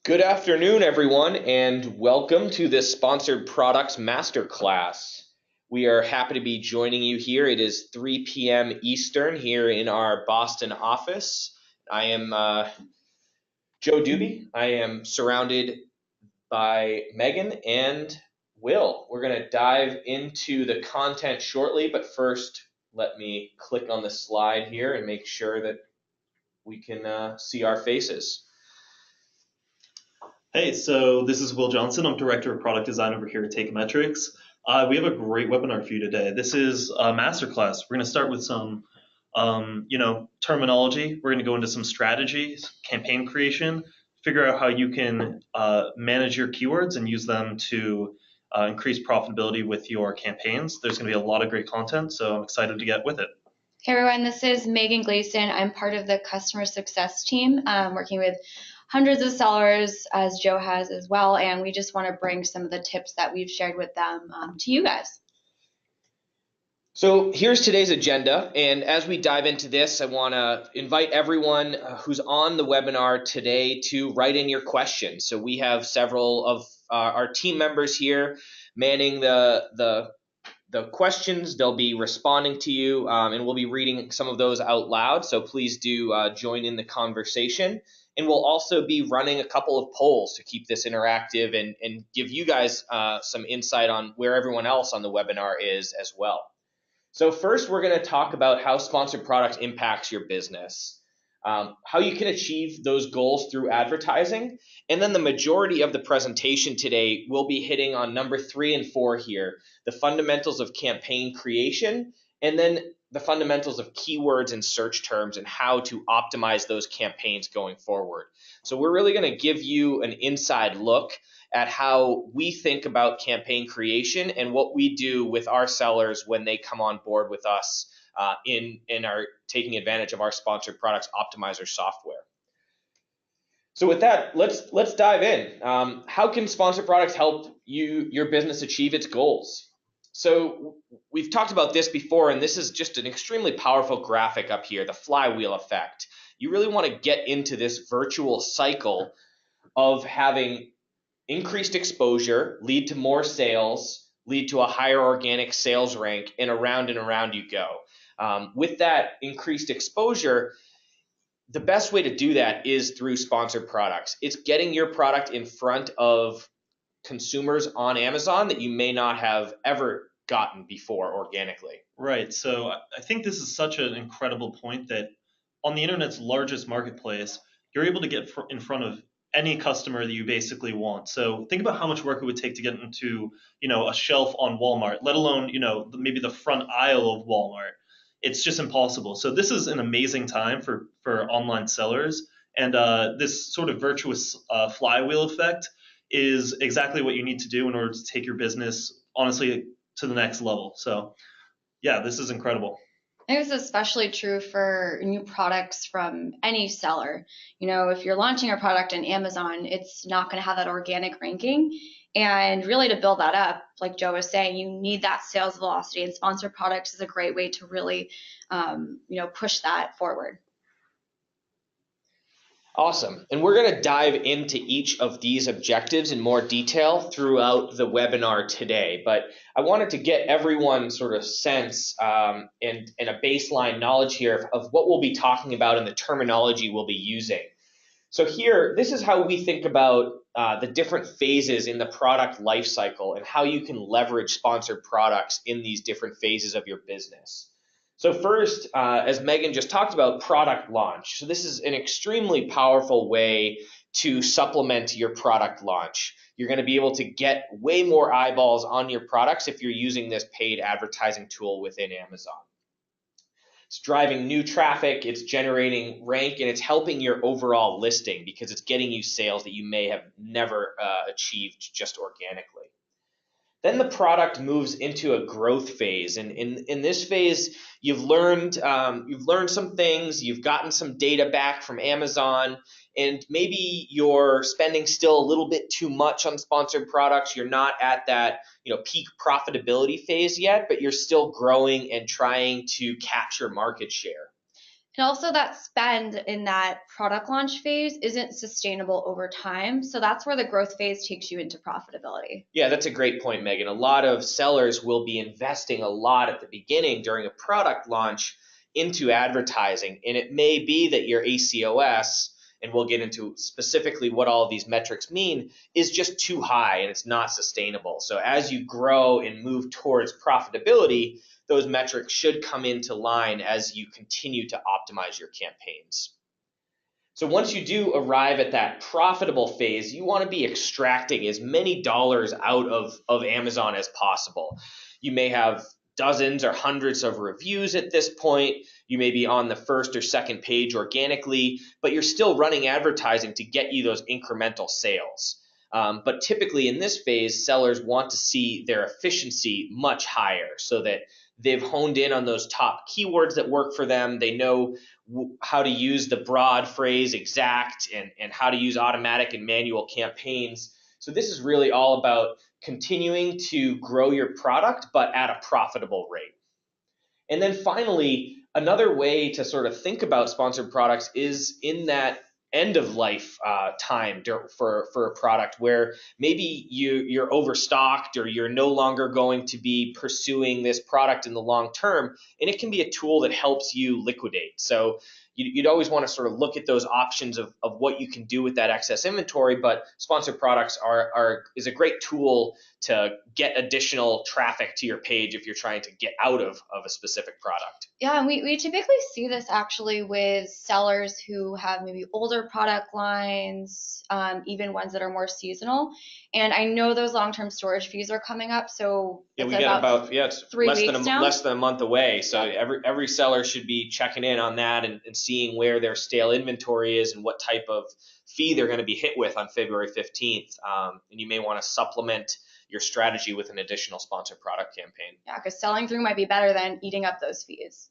Good afternoon, everyone, and welcome to this sponsored products masterclass. We are happy to be joining you here. It is 3 p.m. Eastern here in our Boston office. I am Joe Doobie. I am surrounded by Megan and Will. We're going to dive into the content shortly, but first, let me click on the slide here and make sure that we can see our faces. Hey, so this is Will Johnson. I'm Director of Product Design over here at Teikametrics. We have a great webinar for you today. This is a masterclass. We're going to start with some, terminology. We're going to go into some strategies, campaign creation, figure out how you can manage your keywords and use them to increase profitability with your campaigns. There's going to be a lot of great content, so I'm excited to get with it. Hey everyone, this is Megan Gleason. I'm part of the customer success team, working with hundreds of sellers, as Joe has as well, and we just want to bring some of the tips that we've shared with them to you guys. So here's today's agenda, and as we dive into this, I want to invite everyone who's on the webinar today to write in your questions. So we have several of our team members here manning the questions. They'll be responding to you, and we'll be reading some of those out loud, so please do join in the conversation. And we'll also be running a couple of polls to keep this interactive and give you guys some insight on where everyone else on the webinar is as well. So first, we're going to talk about how sponsored product impacts your business, how you can achieve those goals through advertising, and then the majority of the presentation today will be hitting on number 3 and 4 here, the fundamentals of campaign creation, and then the fundamentals of keywords and search terms and how to optimize those campaigns going forward. So we're really going to give you an inside look at how we think about campaign creation and what we do with our sellers when they come on board with us in our taking advantage of our sponsored products optimizer software. So with that, let's dive in. How can sponsored products help your business achieve its goals? So we've talked about this before, and this is just an extremely powerful graphic up here, the flywheel effect. You really want to get into this virtual cycle of having increased exposure, lead to more sales, lead to a higher organic sales rank, and around you go. With that increased exposure, the best way to do that is through sponsored products. It's getting your product in front of consumers on Amazon that you may not have ever gotten before organically. Right. So I think this is such an incredible point that on the internet's largest marketplace, you're able to get in front of any customer that you basically want. So think about how much work it would take to get into, a shelf on Walmart, let alone, maybe the front aisle of Walmart. It's just impossible. So this is an amazing time for online sellers. And this sort of virtuous flywheel effect is exactly what you need to do in order to take your business, honestly, to the next level. So yeah, this is incredible. I think it's especially true for new products from any seller. If you're launching a product on Amazon, it's not going to have that organic ranking. And really to build that up, like Joe was saying, you need that sales velocity, and sponsored products is a great way to really, push that forward. Awesome. And we're going to dive into each of these objectives in more detail throughout the webinar today. But I wanted to get everyone sort of sense and a baseline knowledge here of what we'll be talking about and the terminology we'll be using. So here, this is how we think about the different phases in the product life cycle and how you can leverage sponsored products in these different phases of your business. So first, as Megan just talked about, product launch. So this is an extremely powerful way to supplement your product launch. You're going to be able to get way more eyeballs on your products if you're using this paid advertising tool within Amazon. It's driving new traffic, it's generating rank, and it's helping your overall listing because it's getting you sales that you may have never achieved just organically. Then the product moves into a growth phase, and in this phase, you've learned some things, you've gotten some data back from Amazon, and maybe you're spending still a little bit too much on sponsored products. You're not at that peak profitability phase yet, but you're still growing and trying to capture market share. And also that spend in that product launch phase isn't sustainable over time. So that's where the growth phase takes you into profitability. Yeah, that's a great point, Megan. A lot of sellers will be investing a lot at the beginning during a product launch into advertising. And it may be that your ACOS, and we'll get into specifically what all of these metrics mean, is just too high and it's not sustainable. So as you grow and move towards profitability, those metrics should come into line as you continue to optimize your campaigns. So once you do arrive at that profitable phase, you want to be extracting as many dollars out of Amazon as possible. You may have dozens or hundreds of reviews at this point. You may be on the first or second page organically, but you're still running advertising to get you those incremental sales. But typically in this phase, sellers want to see their efficiency much higher so that they've honed in on those top keywords that work for them. They know how to use the broad phrase exact and how to use automatic and manual campaigns. So this is really all about continuing to grow your product, but at a profitable rate. And then finally, another way to sort of think about sponsored products is in that end of life time for a product where maybe you're overstocked or you're no longer going to be pursuing this product in the long term, and it can be a tool that helps you liquidate. So you'd always want to sort of look at those options of what you can do with that excess inventory, but sponsored products is a great tool to get additional traffic to your page if you're trying to get out of a specific product. Yeah, and we typically see this actually with sellers who have maybe older product lines, even ones that are more seasonal. And I know those long-term storage fees are coming up, so Yeah, it's we get about it's 3 weeks weeks now. less than a month away. So Yeah. every seller should be checking in on that and seeing where their stale inventory is and what type of fee they're going to be hit with on February 15th. And you may want to supplement your strategy with an additional sponsored product campaign. Yeah, because selling through might be better than eating up those fees.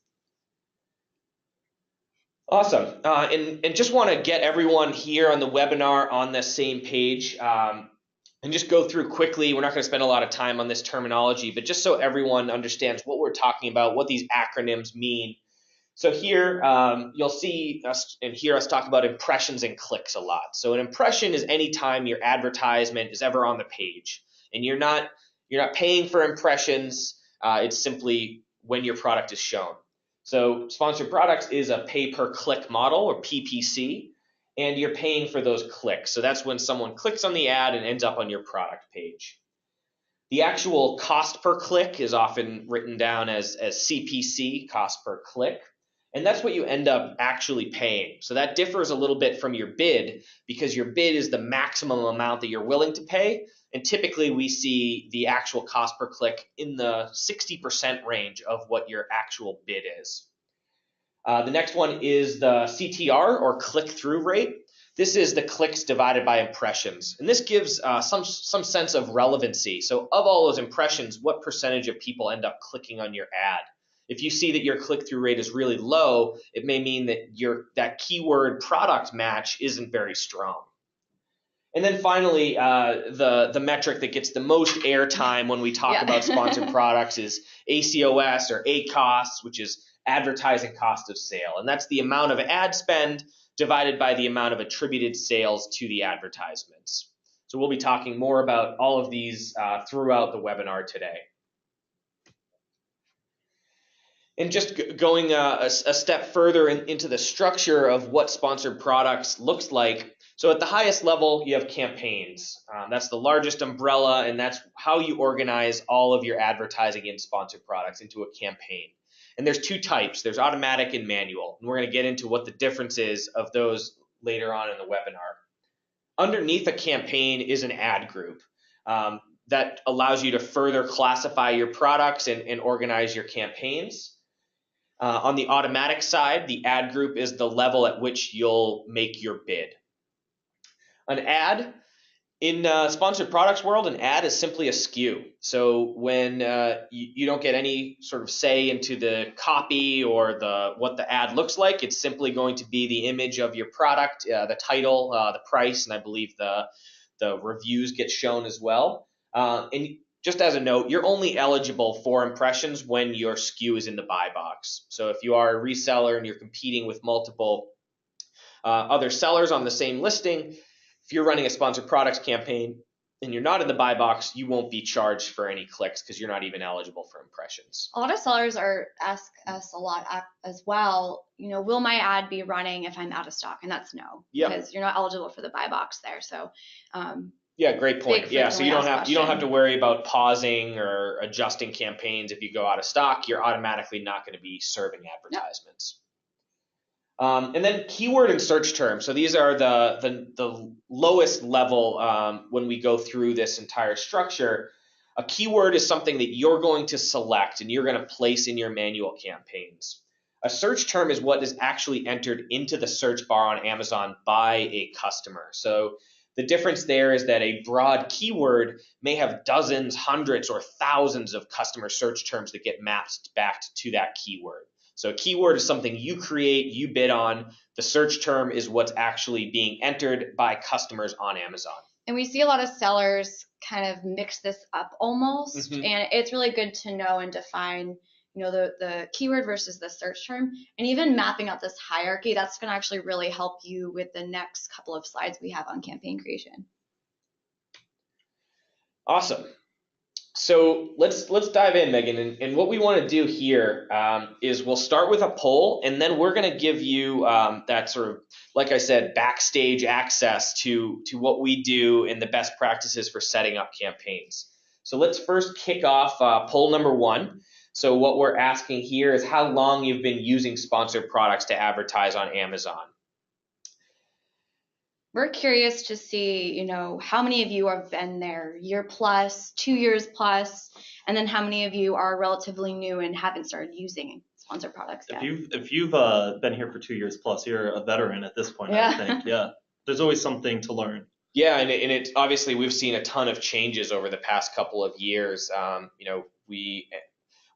Awesome. And just want to get everyone here on the webinar on the same page and just go through quickly. We're not going to spend a lot of time on this terminology, but just so everyone understands what we're talking about, what these acronyms mean. So here you'll see us and hear us talk about impressions and clicks a lot. So an impression is any time your advertisement is ever on the page, and you're not paying for impressions. It's simply when your product is shown. So sponsored products is a pay per click model, or PPC, and you're paying for those clicks. So that's when someone clicks on the ad and ends up on your product page. The actual cost per click is often written down as CPC, cost per click. And that's what you end up actually paying. So that differs a little bit from your bid, because your bid is the maximum amount that you're willing to pay. And typically we see the actual cost per click in the 60% range of what your actual bid is. The next one is the CTR, or click-through rate. This is the clicks divided by impressions. And this gives some sense of relevancy. So of all those impressions, what percentage of people end up clicking on your ad? If you see that your click-through rate is really low, it may mean that that keyword product match isn't very strong. And then finally, the metric that gets the most airtime when we talk about sponsored products is ACOS, or ACOS, which is advertising cost of sale. And that's the amount of ad spend divided by the amount of attributed sales to the advertisements. So we'll be talking more about all of these throughout the webinar today. And just going a step further into the structure of what sponsored products looks like. So at the highest level, you have campaigns. That's the largest umbrella, and that's how you organize all of your advertising in sponsored products into a campaign. And there's two types. There's automatic and manual. And we're going to get into what the difference is of those later on in the webinar. Underneath a campaign is an ad group that allows you to further classify your products and organize your campaigns. On the automatic side, the ad group is the level at which you'll make your bid. An ad, in sponsored products world, an ad is simply a SKU. So when you don't get any sort of say into the copy or what the ad looks like, it's simply going to be the image of your product, the title, the price, and I believe the reviews get shown as well. And just as a note, you're only eligible for impressions when your SKU is in the buy box. So if you are a reseller and you're competing with multiple other sellers on the same listing, if you're running a sponsored products campaign and you're not in the buy box, you won't be charged for any clicks because you're not even eligible for impressions. A lot of sellers ask us a lot as well, will my ad be running if I'm out of stock? And that's no, because you're not eligible for the buy box there. So yeah, great point. Yeah, so you don't have to worry about pausing or adjusting campaigns if you go out of stock. You're automatically not going to be serving advertisements. And then keyword and search terms. So these are the lowest level when we go through this entire structure. A keyword is something that you're going to select and you're going to place in your manual campaigns. A search term is what is actually entered into the search bar on Amazon by a customer. So the difference there is that a broad keyword may have dozens, hundreds, or thousands of customer search terms that get mapped back to that keyword. So a keyword is something you create, you bid on. The search term is what's actually being entered by customers on Amazon. And we see a lot of sellers kind of mix this up almost. And it's really good to know and define, the keyword versus the search term. And even mapping out this hierarchy, that's going to actually really help you with the next couple of slides we have on campaign creation. Awesome. So let's dive in, Megan. And what we want to do here is we'll start with a poll, and then we're going to give you that sort of, like I said, backstage access to what we do and the best practices for setting up campaigns. So let's first kick off poll number 1. So what we're asking here is how long you've been using sponsored products to advertise on Amazon. We're curious to see, how many of you have been there year plus, 2 years plus, and then how many of you are relatively new and haven't started using sponsored products yet. If you've been here for 2 years plus, you're a veteran at this point, I think. Yeah, there's always something to learn. Yeah, and it's obviously we've seen a ton of changes over the past couple of years.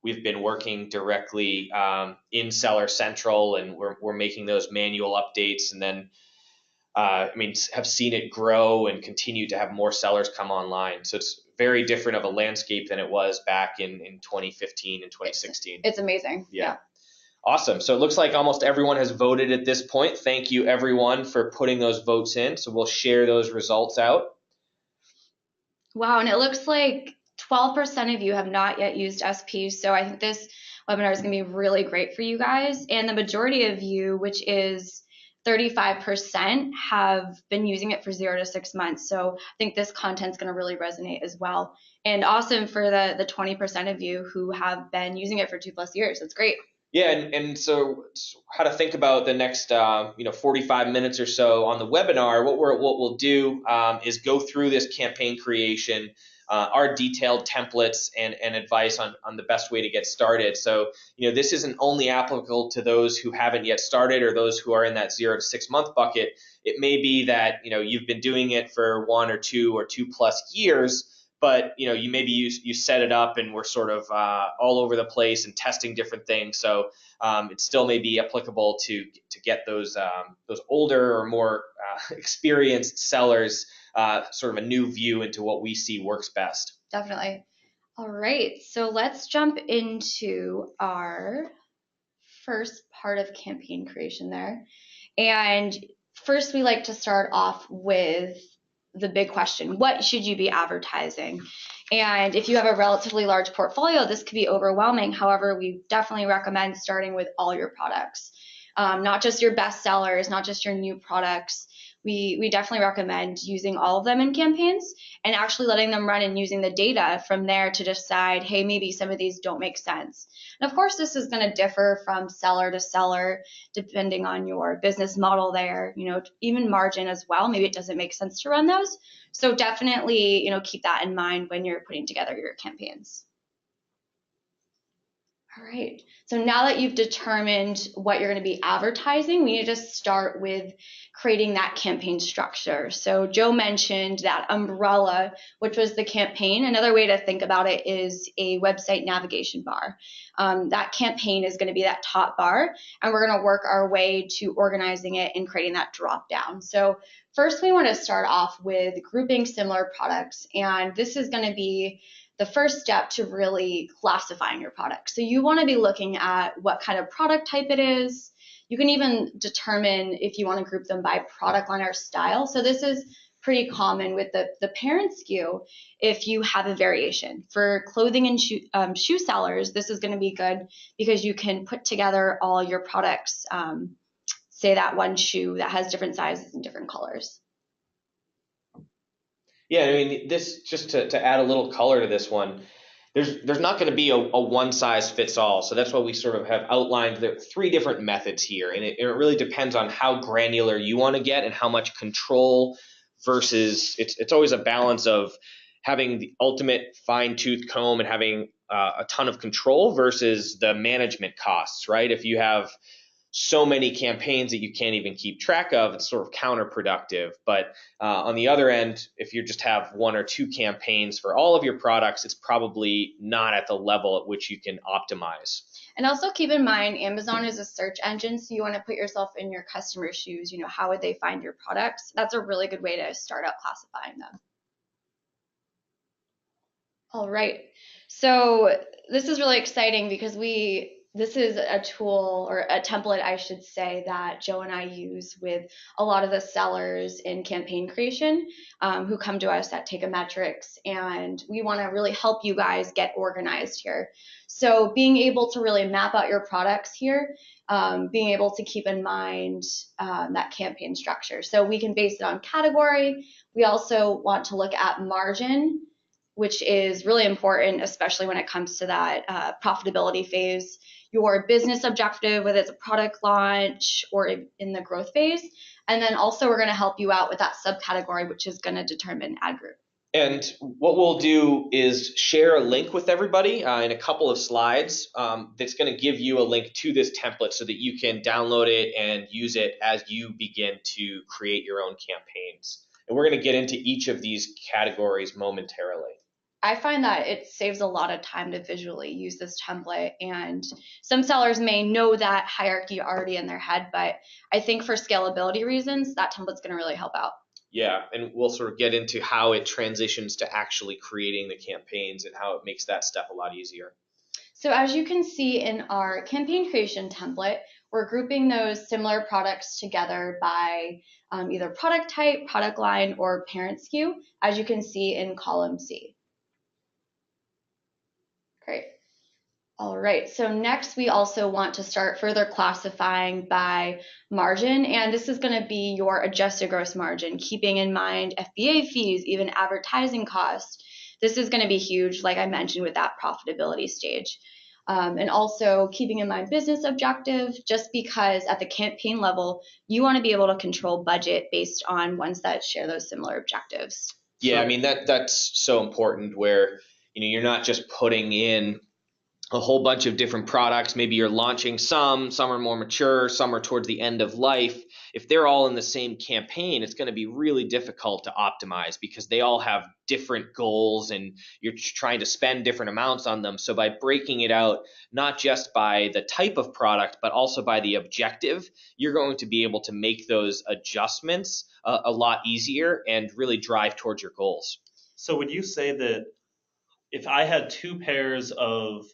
We've been working directly in Seller Central, and we're making those manual updates, and then have seen it grow and continue to have more sellers come online. So it's very different of a landscape than it was back in 2015 and 2016. It's amazing. Yeah. Awesome. So it looks like almost everyone has voted at this point. Thank you, everyone, for putting those votes in. So we'll share those results out. Wow. And it looks like 12% of you have not yet used SP. So I think this webinar is going to be really great for you guys. And the majority of you, which is 35%, have been using it for 0 to 6 months. So I think this content's going to really resonate as well. And awesome for the 20% of you who have been using it for 2+ years. That's great. Yeah, and so how to think about the next 45 minutes or so on the webinar. What we'll do is go through this campaign creation, our detailed templates and advice on the best way to get started. So this isn't only applicable to those who haven't yet started or those who are in that 0 to 6 month bucket. It may be that you've been doing it for 1 or 2 or 2+ years. But you maybe you set it up and we're sort of all over the place and testing different things. So it still may be applicable to get those older or more experienced sellers sort of a new view into what we see works best. Definitely. All right, so let's jump into our first part of campaign creation there. And first, we like to start off with the big question: what should you be advertising? And if you have a relatively large portfolio, this could be overwhelming. However, we definitely recommend starting with all your products, not just your best sellers, not just your new products. We definitely recommend using all of them in campaigns and actually letting them run and using the data from there to decide, hey, maybe some of these don't make sense. And of course, this is going to differ from seller to seller, depending on your business model there, even margin as well. Maybe it doesn't make sense to run those. So definitely, keep that in mind when you're putting together your campaigns. All right, so now that you've determined what you're going to be advertising, we need to start with creating that campaign structure. So Joe mentioned that umbrella, which was the campaign. Another way to think about it is a website navigation bar. That campaign is going to be that top bar, and we're going to work our way to organizing it and creating that drop down. So first, we want to start off with grouping similar products, and this is going to be the first step to really classifying your product. So you want to be looking at what kind of product type it is. You can even determine if you want to group them by product line or style. So this is pretty common with the parent SKU if you have a variation. For clothing and shoe sellers, this is going to be good because you can put together all your products, say that one shoe that has different sizes and different colors. Yeah, I mean, this just to add a little color to this one, there's not going to be a one size fits all. So that's why we sort of have outlined the 3 different methods here, and it really depends on how granular you want to get and how much control versus it's always a balance of having the ultimate fine-tooth comb and having a ton of control versus the management costs, right? If you have so many campaigns that you can't even keep track of, it's sort of counterproductive. But on the other end, if you just have 1 or 2 campaigns for all of your products, it's probably not at the level at which you can optimize. And also keep in mind, Amazon is a search engine, so you want to put yourself in your customer's shoes. How would they find your products? That's a really good way to start out classifying them. All right. So this is really exciting because this is a tool or a template, I should say, that Joe and I use with a lot of the sellers in campaign creation who come to us at Teikametrics, and we want to really help you guys get organized here. So being able to really map out your products here, being able to keep in mind that campaign structure. So we can base it on category. We also want to look at margin, which is really important, especially when it comes to that profitability phase. Your business objective, whether it's a product launch or in the growth phase. And then also we're going to help you out with that subcategory, which is going to determine ad group. And what we'll do is share a link with everybody in a couple of slides that's going to give you a link to this template so that you can download it and use it as you begin to create your own campaigns. And we're going to get into each of these categories momentarily. I find that it saves a lot of time to visually use this template, and some sellers may know that hierarchy already in their head, but I think for scalability reasons, that template's going to really help out. Yeah, and we'll sort of get into how it transitions to actually creating the campaigns and how it makes that step a lot easier. So as you can see in our campaign creation template, we're grouping those similar products together by either product type, product line, or parent SKU, as you can see in column C. Great. All right, so next we also want to start further classifying by margin, and this is going to be your adjusted gross margin, keeping in mind FBA fees, even advertising costs. This is going to be huge, like I mentioned, with that profitability stage. And also keeping in mind business objective, just because at the campaign level, you want to be able to control budget based on ones that share those similar objectives. Yeah, I mean, that's so important where you're not just putting in a whole bunch of different products. Maybe you're launching some are more mature, some are towards the end of life. If they're all in the same campaign, it's going to be really difficult to optimize because they all have different goals and you're trying to spend different amounts on them. So by breaking it out, not just by the type of product, but also by the objective, you're going to be able to make those adjustments a lot easier and really drive towards your goals. So would you say that if I had 2 pairs of,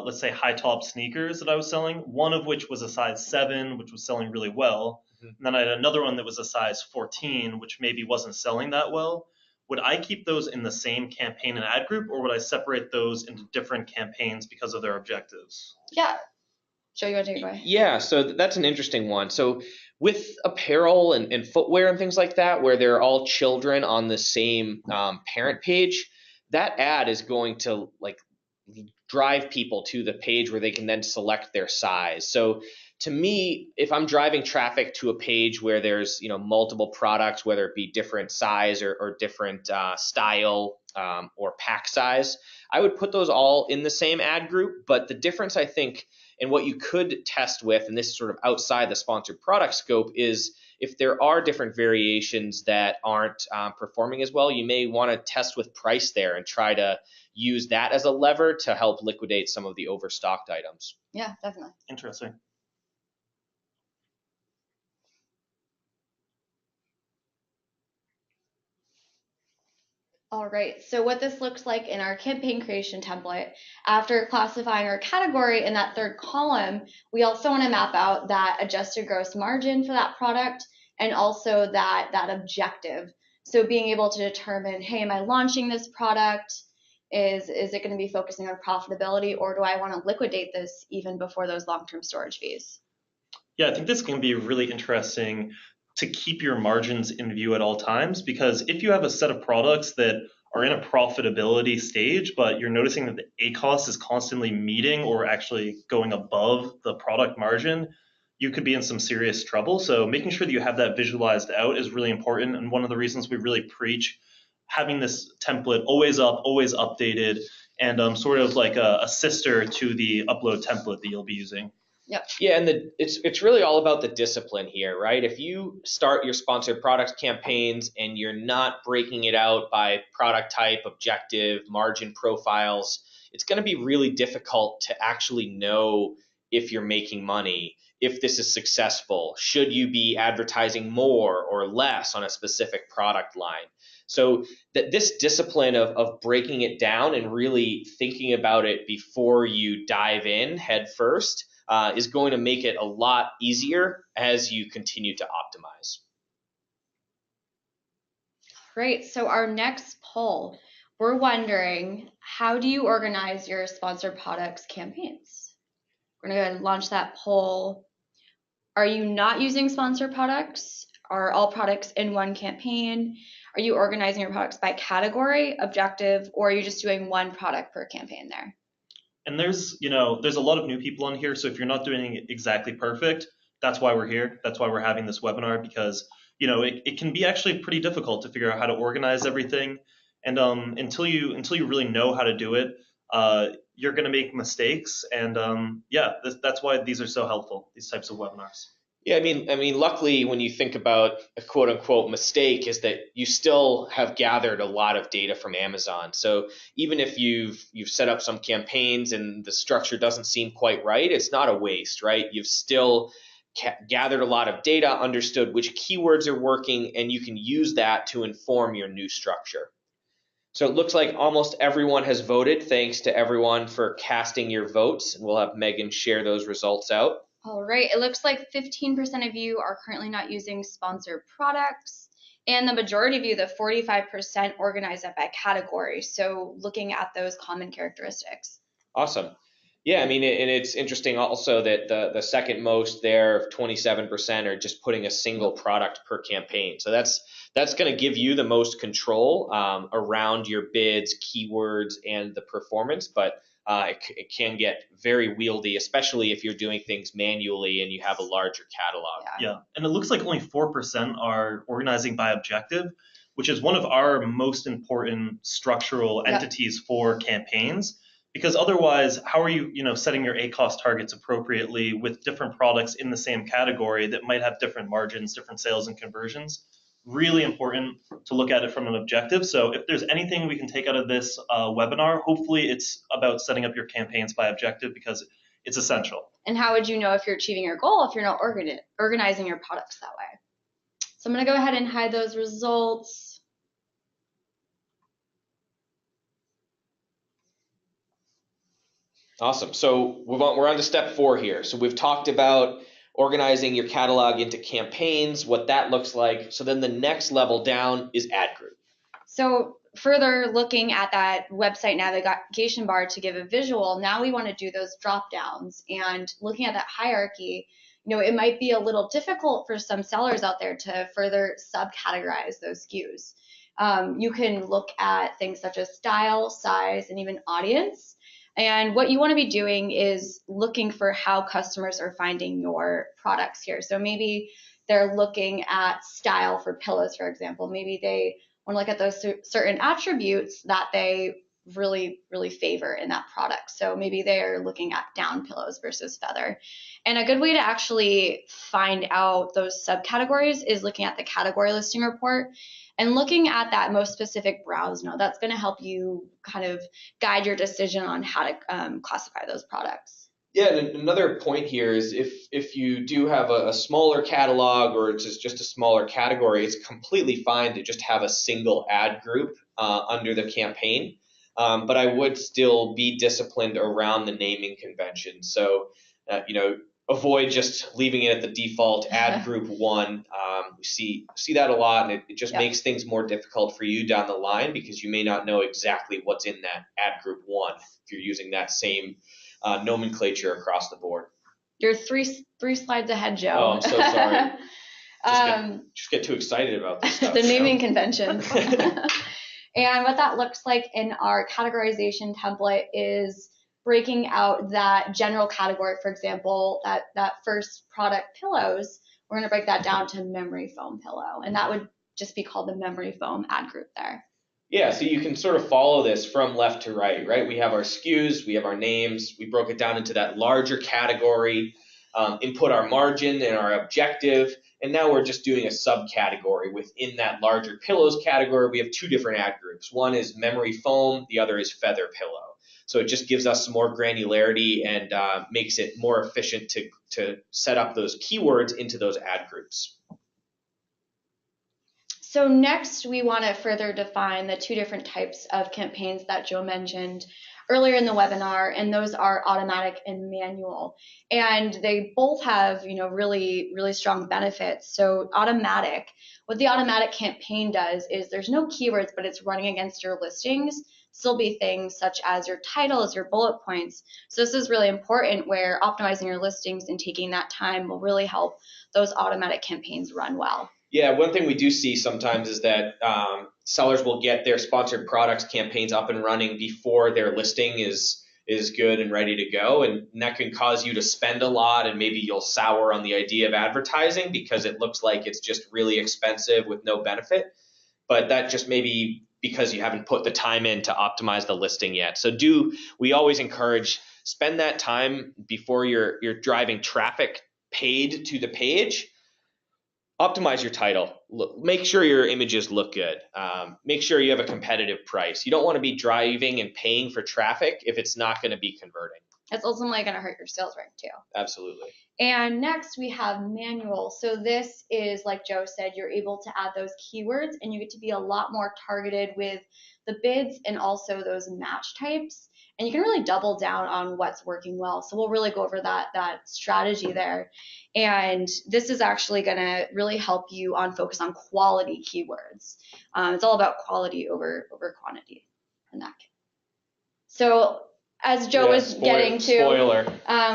let's say, high top sneakers that I was selling, one of which was a size 7, which was selling really well, and then I had another one that was a size 14, which maybe wasn't selling that well, would I keep those in the same campaign and ad group, or would I separate those into different campaigns because of their objectives? Yeah. Joe, you want to take it away? Yeah, so that's an interesting one. So with apparel and footwear and things like that, where they're all children on the same parent page, that ad is going to drive people to the page where they can then select their size. So to me, if I'm driving traffic to a page where there's multiple products, whether it be different size or different style or pack size, I would put those all in the same ad group. But the difference, I think, and what you could test with, and this is sort of outside the sponsored product scope, is if there are different variations that aren't performing as well, you may want to test with price there and try to use that as a lever to help liquidate some of the overstocked items. Yeah, definitely. Interesting. All right, so what this looks like in our campaign creation template, after classifying our category in that third column, we also want to map out that adjusted gross margin for that product and also that objective. So being able to determine, hey, am I launching this product? Is it going to be focusing on profitability, or do I want to liquidate this even before those long-term storage fees? Yeah, I think this can be really interesting to keep your margins in view at all times, because if you have a set of products that are in a profitability stage, but you're noticing that the ACoS is constantly meeting or actually going above the product margin, you could be in some serious trouble. So making sure that you have that visualized out is really important. And one of the reasons we really preach having this template always up, always updated, and sort of like a sister to the upload template that you'll be using. Yep. Yeah, and it's really all about the discipline here, right? If you start your sponsored product campaigns and you're not breaking it out by product type, objective, margin profiles, it's going to be really difficult to actually know if you're making money, if this is successful, should you be advertising more or less on a specific product line. So that this discipline of breaking it down and really thinking about it before you dive in head first is going to make it a lot easier as you continue to optimize. Great. So our next poll, we're wondering, how do you organize your sponsored products campaigns? We're going to go ahead and launch that poll. Are you not using sponsored products? Are all products in one campaign? Are you organizing your products by category, objective, or are you just doing one product per campaign there? And there's a lot of new people on here. So if you're not doing it exactly perfect, that's why we're here. That's why we're having this webinar, because it can be actually pretty difficult to figure out how to organize everything. And until you really know how to do it, you're going to make mistakes. And that's why these are so helpful, these types of webinars. Yeah, I mean, luckily, when you think about a quote unquote mistake, is that you still have gathered a lot of data from Amazon. So even if you've set up some campaigns and the structure doesn't seem quite right, it's not a waste, right? You've still gathered a lot of data, understood which keywords are working, and you can use that to inform your new structure. So it looks like almost everyone has voted. Thanks to everyone for casting your votes. And we'll have Megan share those results out. All right, it looks like 15% of you are currently not using sponsored products, and the majority of you, the 45%, organize it by category. So looking at those common characteristics. Awesome. Yeah, I mean, and it's interesting also that the second most there, 27%, are just putting a single product per campaign. So that's going to give you the most control around your bids, keywords, and the performance. But it can get very wieldy, especially if you're doing things manually and you have a larger catalog. Yeah, and it looks like only 4% are organizing by objective, which is one of our most important structural entities for campaigns. Because otherwise, how are you, setting your ACoS targets appropriately with different products in the same category that might have different margins, different sales and conversions? Really important to look at it from an objective. So if there's anything we can take out of this webinar, hopefully it's about setting up your campaigns by objective, because it's essential. And how would you know if you're achieving your goal if you're not organizing your products that way? So I'm going to go ahead and hide those results. Awesome. So we're on to step 4 here. So we've talked about organizing your catalog into campaigns, what that looks like. So then the next level down is ad group. So further looking at that website navigation bar to give a visual, now we want to do those drop downs, and looking at that hierarchy, it might be a little difficult for some sellers out there to further subcategorize those SKUs. You can look at things such as style, size, and even audience. And what you want to be doing is looking for how customers are finding your products here. So maybe they're looking at style for pillows, for example. Maybe they want to look at those certain attributes that they really, really favor in that product. So maybe they're looking at down pillows versus feather. And a good way to actually find out those subcategories is looking at the category listing report and looking at that most specific browse node. That's going to help you kind of guide your decision on how to classify those products. Yeah, and another point here is if you do have a smaller catalog or it's just a smaller category, it's completely fine to just have a single ad group under the campaign. But I would still be disciplined around the naming convention. So, avoid just leaving it at the default ad group 1. We see that a lot, and it just makes things more difficult for you down the line because you may not know exactly what's in that ad group 1 if you're using that same nomenclature across the board. You're three slides ahead, Joe. Oh, I'm so sorry. Just get too excited about this stuff. The naming conventions. And what that looks like in our categorization template is breaking out that general category. For example, that first product, pillows, we're going to break that down to memory foam pillow. And that would just be called the memory foam ad group there. Yeah, so you can sort of follow this from left to right? We have our SKUs, we have our names, we broke it down into that larger category, input our margin and our objective, and now we're just doing a subcategory within that larger pillows category. We have 2 different ad groups. One is memory foam, the other is feather pillow. So it just gives us some more granularity and makes it more efficient to set up those keywords into those ad groups. So next, we want to further define the 2 different types of campaigns that Joe mentioned earlier in the webinar, and those are automatic and manual. And they both have, really, really strong benefits. So automatic, what the automatic campaign does is there's no keywords, but it's running against your listings. Still be things such as your titles, your bullet points. So this is really important where optimizing your listings and taking that time will really help those automatic campaigns run well. Yeah, one thing we do see sometimes is that sellers will get their sponsored products campaigns up and running before their listing is good and ready to go. And that can cause you to spend a lot, and maybe you'll sour on the idea of advertising because it looks like it's just really expensive with no benefit. But that just may be because you haven't put the time in to optimize the listing yet. So we always encourage spend that time before you're driving traffic paid to the page. Optimize your title. Make sure your images look good. Make sure you have a competitive price. You don't want to be driving and paying for traffic if it's not going to be converting. It's ultimately going to hurt your sales rank too. Absolutely. And next we have manual. So this is, like Joe said, you're able to add those keywords and you get to be a lot more targeted with the bids and also those match types. And you can really double down on what's working well. So we'll really go over that strategy there. And this is actually going to really help you focus on quality keywords. It's all about quality over quantity in that case. So as Joe was getting to,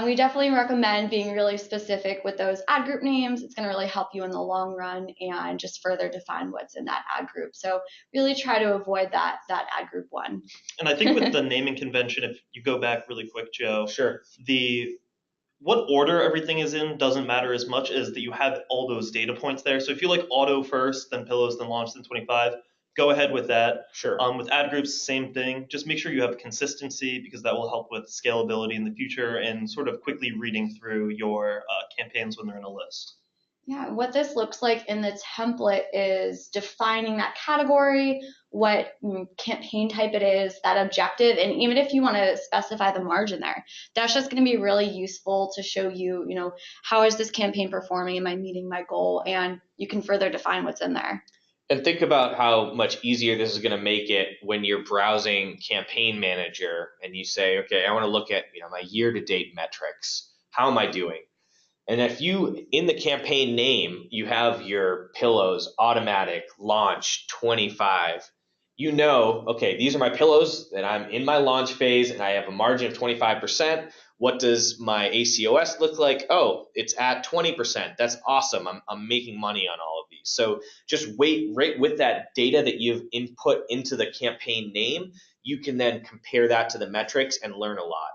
we definitely recommend being really specific with those ad group names. It's going to really help you in the long run and just further define what's in that ad group. So really try to avoid that ad group 1. And I think with the naming convention, if you go back really quick, Joe, sure. What order everything is in doesn't matter as much as that you have all those data points there. So if you like auto first, then pillows, then launch, then 25, go ahead with that. Sure. With ad groups, same thing. Just make sure you have consistency because that will help with scalability in the future and sort of quickly reading through your campaigns when they're in a list. Yeah, what this looks like in the template is defining that category, what campaign type it is, that objective, and even if you want to specify the margin there, that's just going to be really useful to show you, how is this campaign performing? Am I meeting my goal? And you can further define what's in there. And think about how much easier this is going to make it when you're browsing Campaign Manager and you say, okay, I want to look at my year-to-date metrics. How am I doing? And if you, in the campaign name, you have your pillows, automatic, launch, 25, okay, these are my pillows and I'm in my launch phase and I have a margin of 25%. What does my ACOS look like? Oh, it's at 20%. That's awesome. I'm making money on all of these. So just wait right with that data that you've input into the campaign name, you can then compare that to the metrics and learn a lot.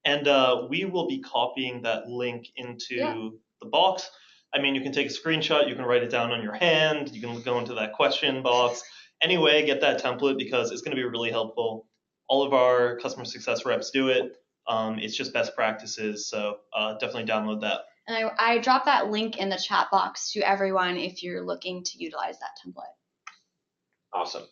And we will be copying that link into the box. I mean, you can take a screenshot, you can write it down on your hand, you can go into that question box. Anyway, get that template because it's going to be really helpful. All of our customer success reps do it. It's just best practices, so definitely download that. And I dropped that link in the chat box to everyone if you're looking to utilize that template. Awesome.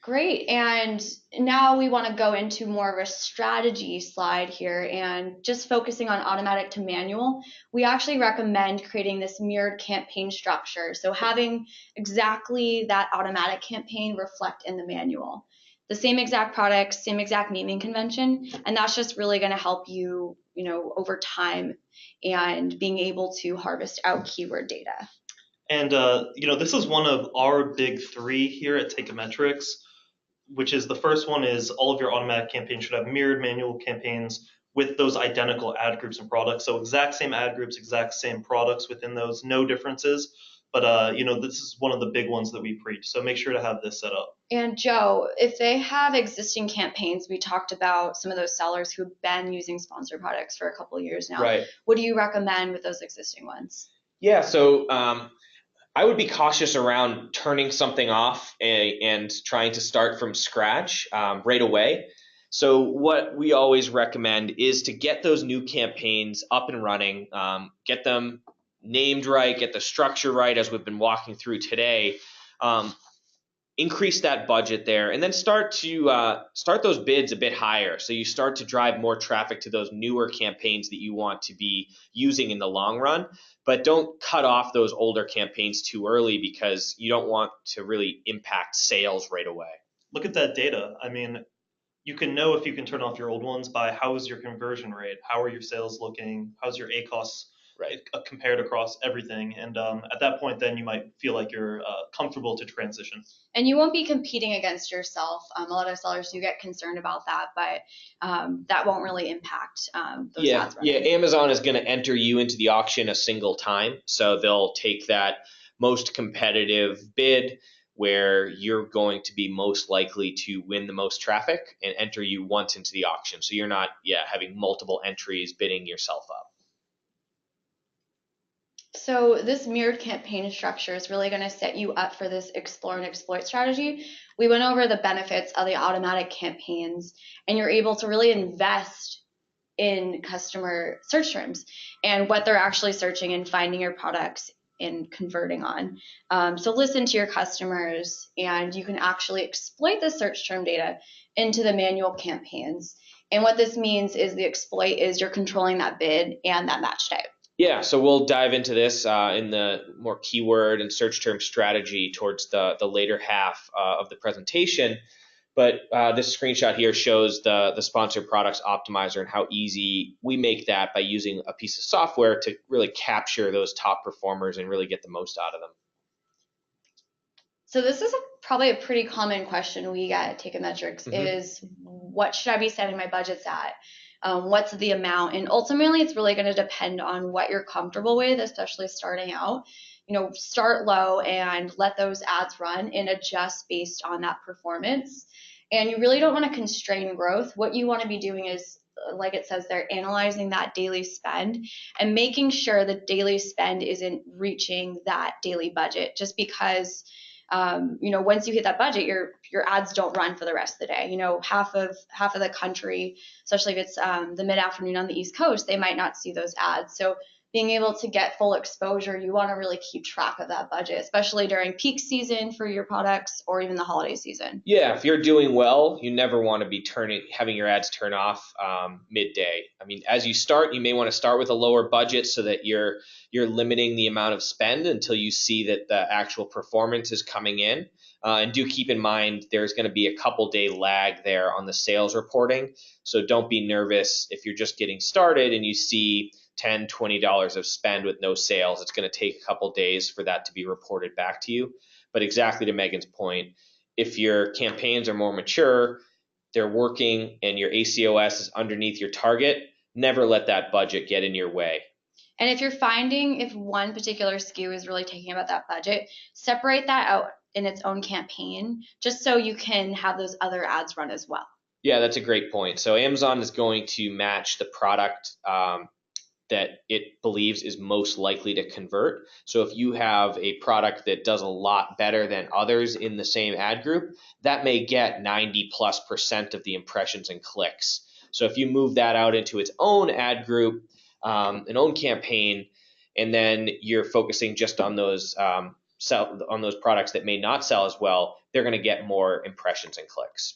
Great. And now we want to go into more of a strategy slide here and just focusing on automatic to manual. We actually recommend creating this mirrored campaign structure. So having exactly that automatic campaign reflect in the manual. The same exact products, same exact naming convention, and that's just really going to help you, over time and being able to harvest out keyword data. And this is one of our big three here at Teikametrics, which is the first one is all of your automatic campaigns should have mirrored manual campaigns with those identical ad groups and products. So exact same ad groups, exact same products within those, no differences. But this is one of the big ones that we preach. So make sure to have this set up. And Joe, if they have existing campaigns, we talked about some of those sellers who've been using sponsored products for a couple of years now. Right. What do you recommend with those existing ones? Yeah, so I would be cautious around turning something off and trying to start from scratch right away. So what we always recommend is to get those new campaigns up and running, get them named right, get the structure right as we've been walking through today, increase that budget there, and then start those bids a bit higher. So you start to drive more traffic to those newer campaigns that you want to be using in the long run. But don't cut off those older campaigns too early because you don't want to really impact sales right away. Look at that data. I mean, you can know if you can turn off your old ones by how is your conversion rate, how are your sales looking, how's your ACOS compared across everything. And at that point, then you might feel like you're comfortable to transition. And you won't be competing against yourself. A lot of sellers do get concerned about that, but that won't really impact those ads. Yeah, Amazon is going to enter you into the auction a single time. So they'll take that most competitive bid where you're going to be most likely to win the most traffic and enter you once into the auction. So you're not having multiple entries bidding yourself up. So this mirrored campaign structure is really going to set you up for this explore and exploit strategy. We went over the benefits of the automatic campaigns, and you're able to really invest in customer search terms and what they're actually searching and finding your products and converting on. So listen to your customers, and you can actually exploit the search term data into the manual campaigns. And what this means is the exploit is you're controlling that bid and that match type. Yeah, so we'll dive into this in the more keyword and search term strategy towards the later half of the presentation. But this screenshot here shows the sponsored products optimizer and how easy we make that by using a piece of software to really capture those top performers and really get the most out of them. So this is probably a pretty common question we get at Teikametrics is what should I be setting my budgets at? What's the amount? And ultimately, it's really going to depend on what you're comfortable with, especially starting out. Start low and let those ads run and adjust based on that performance. And you really don't want to constrain growth. What you want to be doing is, like it says there, analyzing that daily spend and making sure the daily spend isn't reaching that daily budget just because once you hit that budget, your ads don't run for the rest of the day. Half of the country, especially if it's the mid-afternoon on the East Coast, they might not see those ads. So being able to get full exposure, you want to really keep track of that budget, especially during peak season for your products or even the holiday season. Yeah, if you're doing well, you never want to be having your ads turn off midday. I mean, as you start, you may want to start with a lower budget so that you're limiting the amount of spend until you see that the actual performance is coming in. And do keep in mind there's going to be a couple-day lag there on the sales reporting. So don't be nervous if you're just getting started and you see $10, $20 of spend with no sales. It's going to take a couple days for that to be reported back to you. But exactly to Megan's point, if your campaigns are more mature, they're working, and your ACOS is underneath your target, never let that budget get in your way. And if you're finding if one particular SKU is really taking about that budget, separate that out in its own campaign just so you can have those other ads run as well. Yeah, that's a great point. So Amazon is going to match the product that it believes is most likely to convert. So if you have a product that does a lot better than others in the same ad group, that may get 90+% of the impressions and clicks. So if you move that out into its own ad group, an own campaign, and then you're focusing just on those products that may not sell as well, they're going to get more impressions and clicks.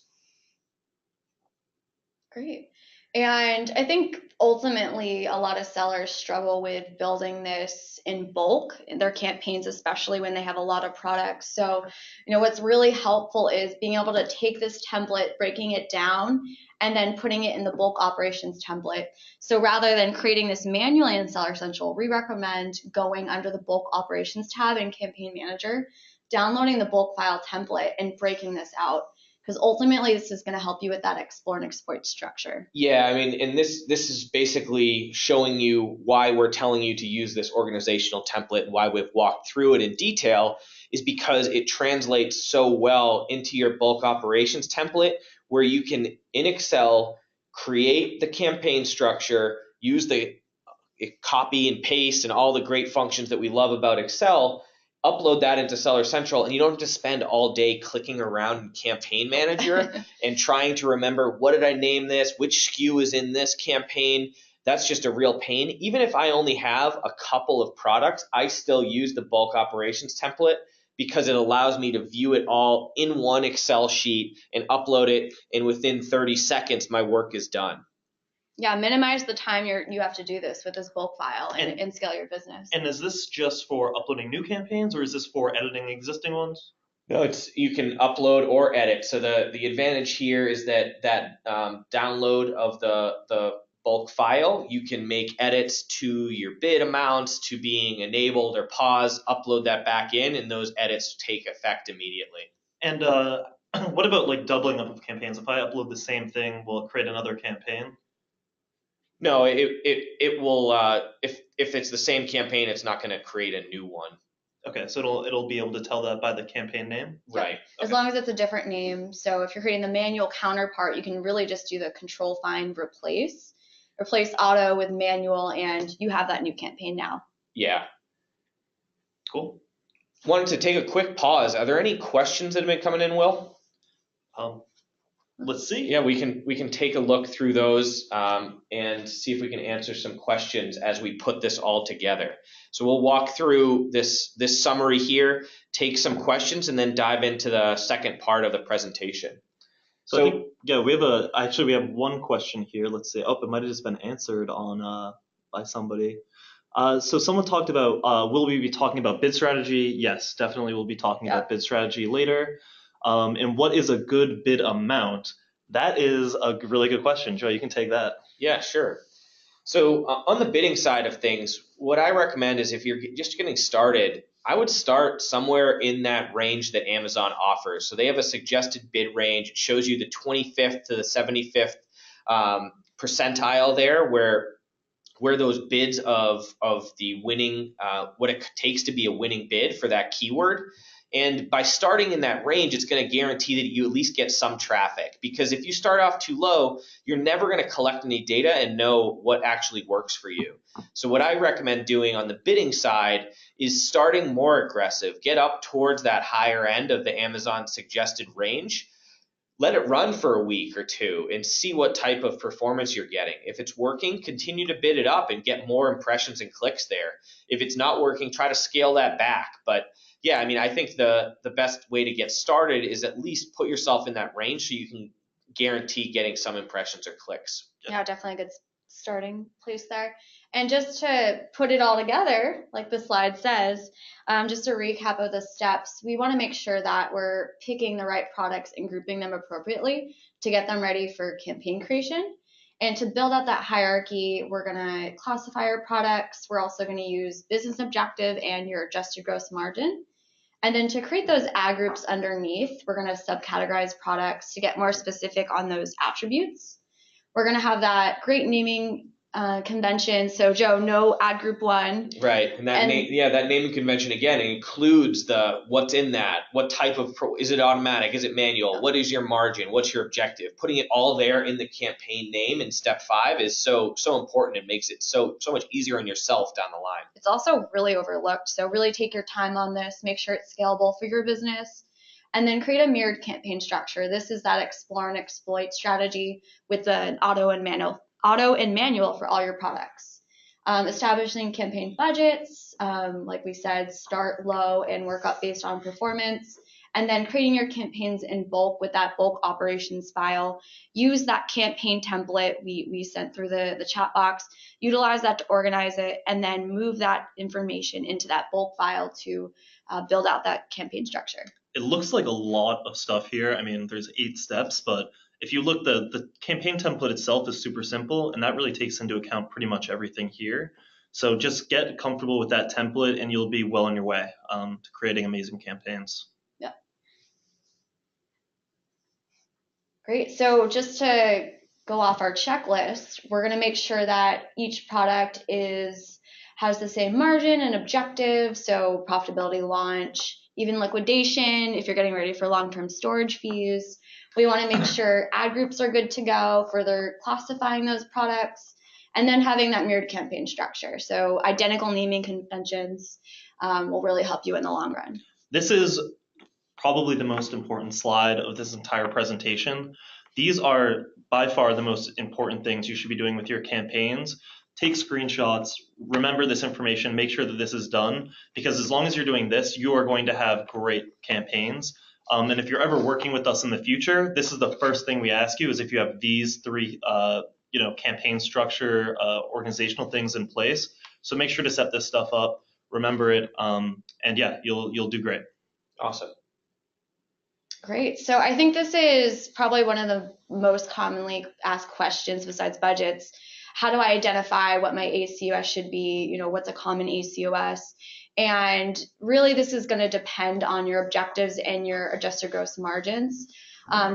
Great. And I think ultimately a lot of sellers struggle with building this in bulk in their campaigns, especially when they have a lot of products. So, what's really helpful is being able to take this template, breaking it down, and then putting it in the bulk operations template. So rather than creating this manually in Seller Central, we recommend going under the bulk operations tab in Campaign Manager, downloading the bulk file template and breaking this out. Because ultimately, this is going to help you with that explore and exploit structure. Yeah, I mean, and this is basically showing you why we're telling you to use this organizational template and why we've walked through it in detail is because it translates so well into your bulk operations template where you can, in Excel, create the campaign structure, use the copy and paste and all the great functions that we love about Excel, upload that into Seller Central, and you don't have to spend all day clicking around in Campaign Manager and trying to remember, what did I name this? Which SKU is in this campaign? That's just a real pain. Even if I only have a couple of products, I still use the bulk operations template because it allows me to view it all in one Excel sheet and upload it, and within 30 seconds, my work is done. Yeah, minimize the time you have to do this with this bulk file and scale your business. And is this just for uploading new campaigns, or is this for editing existing ones? No, you can upload or edit. So the advantage here is that download of the bulk file, you can make edits to your bid amounts, to being enabled or paused, upload that back in, and those edits take effect immediately. And what about like doubling up of campaigns? If I upload the same thing, will it create another campaign? No, it will. If it's the same campaign, it's not going to create a new one. Okay, so it'll be able to tell that by the campaign name? Right. As long as it's a different name. So if you're creating the manual counterpart, you can really just do the control find replace auto with manual, and you have that new campaign now. Yeah. Cool. Wanted to take a quick pause. Are there any questions that have been coming in, Will? Let's see. Yeah, we can take a look through those and see if we can answer some questions as we put this all together. So we'll walk through this summary here, take some questions, and then dive into the second part of the presentation. So I think, yeah, we have one question here. Let's see. Oh, it might have just been answered on by somebody. So someone talked about, will we be talking about bid strategy? Yes, definitely we'll be talking about bid strategy later. And what is a good bid amount? That is a really good question. Joe, you can take that. Yeah, sure. So on the bidding side of things, what I recommend is if you're just getting started, I would start somewhere in that range that Amazon offers. So they have a suggested bid range. It shows you the 25th to the 75th percentile there, where those bids of the winning, what it takes to be a winning bid for that keyword. And by starting in that range, it's going to guarantee that you at least get some traffic. Because if you start off too low, you're never going to collect any data and know what actually works for you. So what I recommend doing on the bidding side is starting more aggressive. Get up towards that higher end of the Amazon suggested range. Let it run for a week or two and see what type of performance you're getting. If it's working, continue to bid it up and get more impressions and clicks there. If it's not working, try to scale that back. But yeah, I mean, I think the best way to get started is at least put yourself in that range so you can guarantee getting some impressions or clicks. Yeah, definitely a good starting place there. And just to put it all together, like the slide says, just a recap of the steps, we want to make sure that we're picking the right products and grouping them appropriately to get them ready for campaign creation. And to build out that hierarchy, we're going to classify our products. We're also going to use business objective and your adjusted gross margin. And then to create those ad groups underneath, we're going to subcategorize products to get more specific on those attributes. We're going to have that great naming convention. So Joe, no ad group 1. Right, and that naming convention again includes what's in that. What type of is it automatic? Is it manual? What is your margin? What's your objective? Putting it all there in the campaign name in step 5 is so important. It makes it so much easier on yourself down the line. It's also really overlooked. So really take your time on this. Make sure it's scalable for your business. And then create a mirrored campaign structure. This is that explore and exploit strategy with the auto and manual for all your products. Establishing campaign budgets, like we said, start low and work up based on performance. and then creating your campaigns in bulk with that bulk operations file. Use that campaign template we sent through the chat box, utilize that to organize it, and then move that information into that bulk file to build out that campaign structure. It looks like a lot of stuff here. I mean, there's 8 steps, but if you look, the campaign template itself is super simple, and that really takes into account pretty much everything here. So just get comfortable with that template, and you'll be well on your way to creating amazing campaigns. Yeah. Great. So just to go off our checklist, we're going to make sure that each product has the same margin and objective. So profitability, launch, even liquidation, if you're getting ready for long-term storage fees. We want to make sure ad groups are good to go, further classifying those products, and then having that mirrored campaign structure. So identical naming conventions will really help you in the long run. This is probably the most important slide of this entire presentation. These are by far the most important things you should be doing with your campaigns. Take screenshots, remember this information, make sure that this is done, because as long as you're doing this, you are going to have great campaigns. And if you're ever working with us in the future, this is the first thing we ask you, is if you have these 3 campaign structure, organizational things in place. So make sure to set this stuff up, remember it, and yeah, you'll do great. Awesome. Great. So I think this is probably one of the most commonly asked questions besides budgets. How do I identify what my ACOS should be? What's a common ACOS? And really, this is going to depend on your objectives and your adjusted gross margins.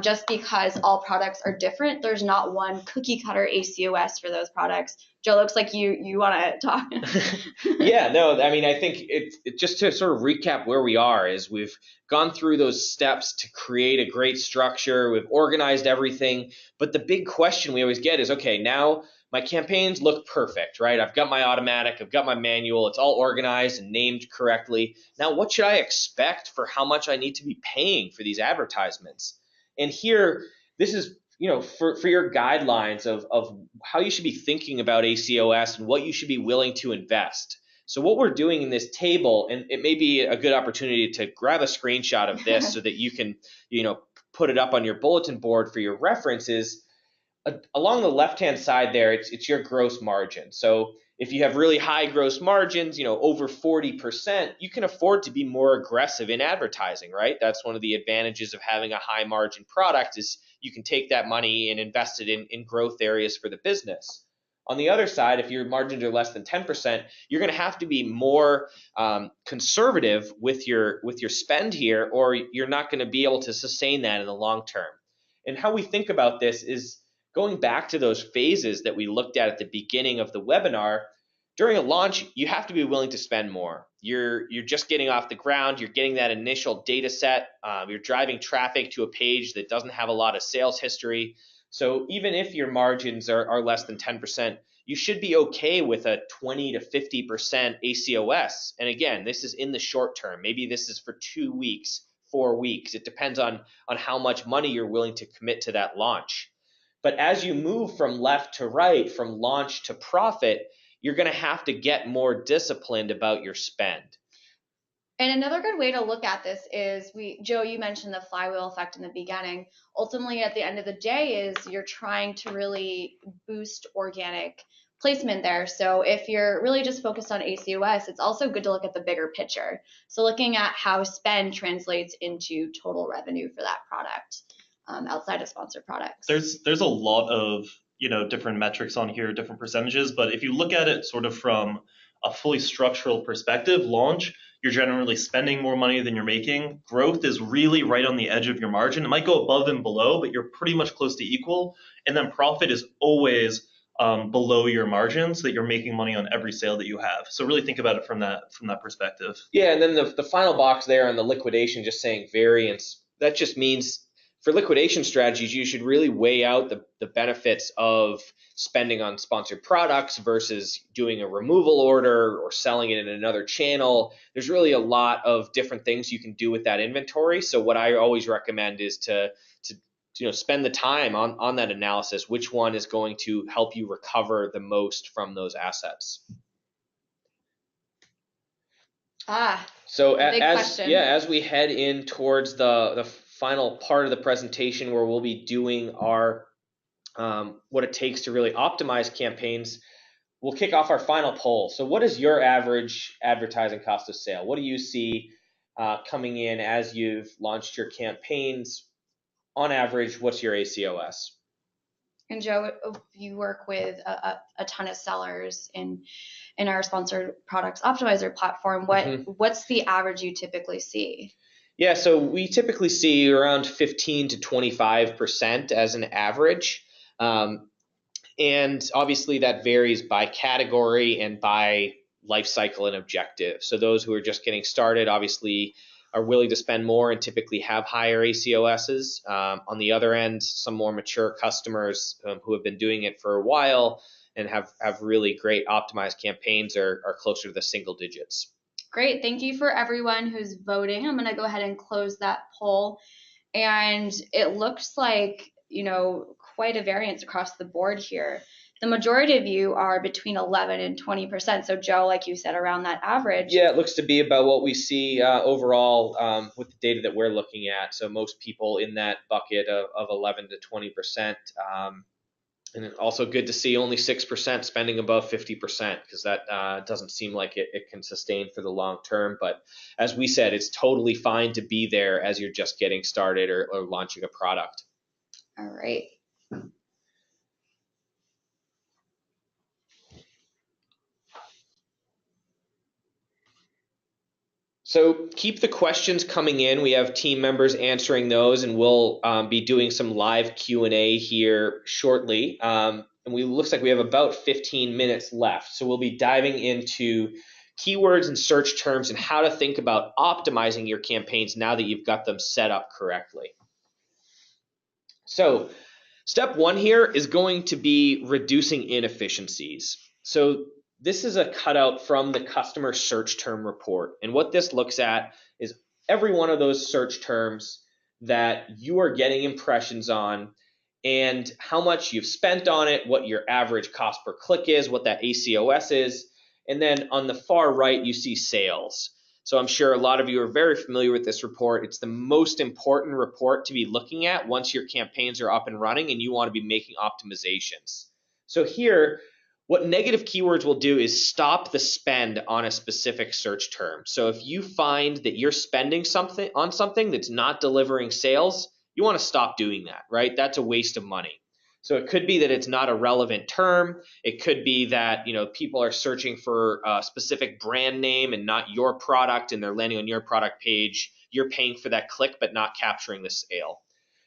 Just because all products are different, there's not one cookie cutter ACOS for those products. Joe, looks like you want to talk. Yeah, no, I mean, I think it just to sort of recap where we are is we've gone through those steps to create a great structure. We've organized everything. But the big question we always get is, okay, now my campaigns look perfect, right? I've got my automatic, I've got my manual, it's all organized and named correctly. Now, what should I expect for how much I need to be paying for these advertisements? And here, this is, for your guidelines of how you should be thinking about ACOS and what you should be willing to invest. So what we're doing in this table, and it may be a good opportunity to grab a screenshot of this so that you can, put it up on your bulletin board for your references. Along the left-hand side there, it's your gross margin. So if you have really high gross margins, over 40%, you can afford to be more aggressive in advertising, right? That's one of the advantages of having a high margin product is you can take that money and invest it in growth areas for the business. On the other side, if your margins are less than 10%, you're going to have to be more conservative with your spend here, or you're not going to be able to sustain that in the long term. And how we think about this is going back to those phases that we looked at the beginning of the webinar. During a launch, you have to be willing to spend more. You're just getting off the ground. You're getting that initial data set. You're driving traffic to a page that doesn't have a lot of sales history. So even if your margins are less than 10%, you should be okay with a 20 to 50% ACOS. And again, this is in the short term. Maybe this is for 2 weeks, 4 weeks. It depends on how much money you're willing to commit to that launch. But as you move from left to right, from launch to profit, you're going to have to get more disciplined about your spend. And another good way to look at this is, Joe, you mentioned the flywheel effect in the beginning. Ultimately, at the end of the day, is you're trying to really boost organic placement there. So if you're really just focused on ACOS, it's also good to look at the bigger picture. So looking at how spend translates into total revenue for that product. Outside of sponsored products. There's a lot of different metrics on here, different percentages, but if you look at it sort of from a fully structural perspective, launch, you're generally spending more money than you're making. Growth is really right on the edge of your margin. It might go above and below, but you're pretty much close to equal. And then profit is always below your margin, so that you're making money on every sale that you have. So really think about it from that perspective. Yeah, and then the final box there on the liquidation, just saying variance, that just means for liquidation strategies, you should really weigh out the benefits of spending on sponsored products versus doing a removal order or selling it in another channel. There's really a lot of different things you can do with that inventory. So what I always recommend is to spend the time on that analysis, which one is going to help you recover the most from those assets. So big question. as we head in towards the final part of the presentation where we'll be doing our what it takes to really optimize campaigns, we'll kick off our final poll. So what is your average advertising cost of sale? What do you see coming in as you've launched your campaigns? On average, what's your ACOS? And Joe, you work with a ton of sellers in our sponsored products optimizer platform. What's the average you typically see? Yeah, so we typically see around 15 to 25% as an average. And obviously that varies by category and by life cycle and objective. So those who are just getting started obviously are willing to spend more and typically have higher ACOSs. On the other end, some more mature customers who have been doing it for a while and have really great optimized campaigns are closer to the single digits. Great. Thank you for everyone who's voting. I'm going to go ahead and close that poll. And it looks like, quite a variance across the board here. The majority of you are between 11 and 20%. So Joe, like you said, around that average. Yeah, it looks to be about what we see overall with the data that we're looking at. So most people in that bucket of 11 to 20%. And it's also good to see only 6% spending above 50% because that doesn't seem like it can sustain for the long term. But as we said, it's totally fine to be there as you're just getting started or launching a product. All right. So keep the questions coming in. We have team members answering those, and we'll be doing some live Q&A here shortly. And looks like we have about 15 minutes left. So we'll be diving into keywords and search terms and how to think about optimizing your campaigns now that you've got them set up correctly. So step one here is going to be reducing inefficiencies. So this is a cutout from the customer search term report. And what this looks at is every one of those search terms that you are getting impressions on and how much you've spent on it, what your average cost per click is, what that ACOS is. And then on the far right, you see sales. So I'm sure a lot of you are very familiar with this report. It's the most important report to be looking at once your campaigns are up and running and you want to be making optimizations. So here, what negative keywords will do is stop the spend on a specific search term. So if you find that you're spending something on something that's not delivering sales, you want to stop doing that, right? That's a waste of money. So it could be that it's not a relevant term. It could be that people are searching for a specific brand name and not your product, and they're landing on your product page. You're paying for that click, but not capturing the sale.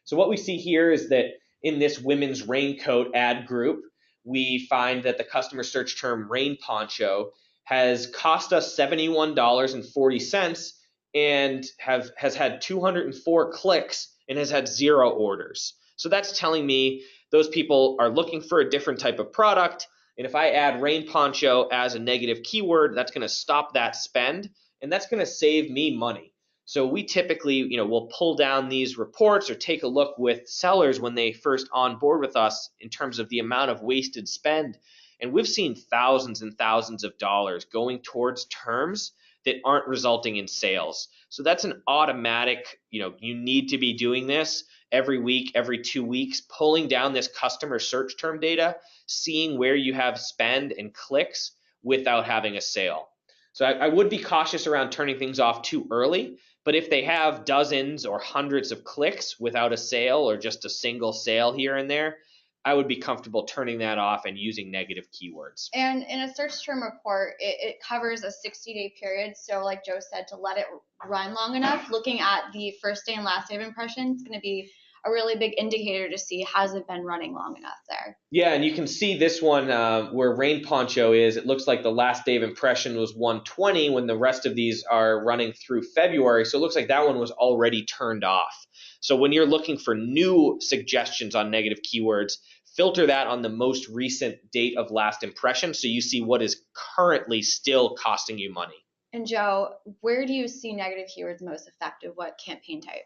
So what we see here is that in this women's raincoat ad group, we find that the customer search term rain poncho has cost us $71.40 and has had 204 clicks and has had 0 orders. So that's telling me those people are looking for a different type of product. And if I add rain poncho as a negative keyword, that's going to stop that spend and that's going to save me money. So we typically, we'll pull down these reports or take a look with sellers when they first onboard with us in terms of the amount of wasted spend. And we've seen thousands and thousands of dollars going towards terms that aren't resulting in sales. So that's an automatic, you need to be doing this every week, every 2 weeks, pulling down this customer search term data, seeing where you have spend and clicks without having a sale. So I would be cautious around turning things off too early, but if they have dozens or hundreds of clicks without a sale or just a single sale here and there, I would be comfortable turning that off and using negative keywords. And in a search term report, it covers a 60-day period. So like Joe said, to let it run long enough, looking at the first day and last day of impressions is going to be a really big indicator to see has it been running long enough there. Yeah, and you can see this one where rain poncho is. It looks like the last day of impression was 120 when the rest of these are running through February. So it looks like that one was already turned off. So when you're looking for new suggestions on negative keywords, filter that on the most recent date of last impression so you see what is currently still costing you money. And Joe, where do you see negative keywords most effective? What campaign type?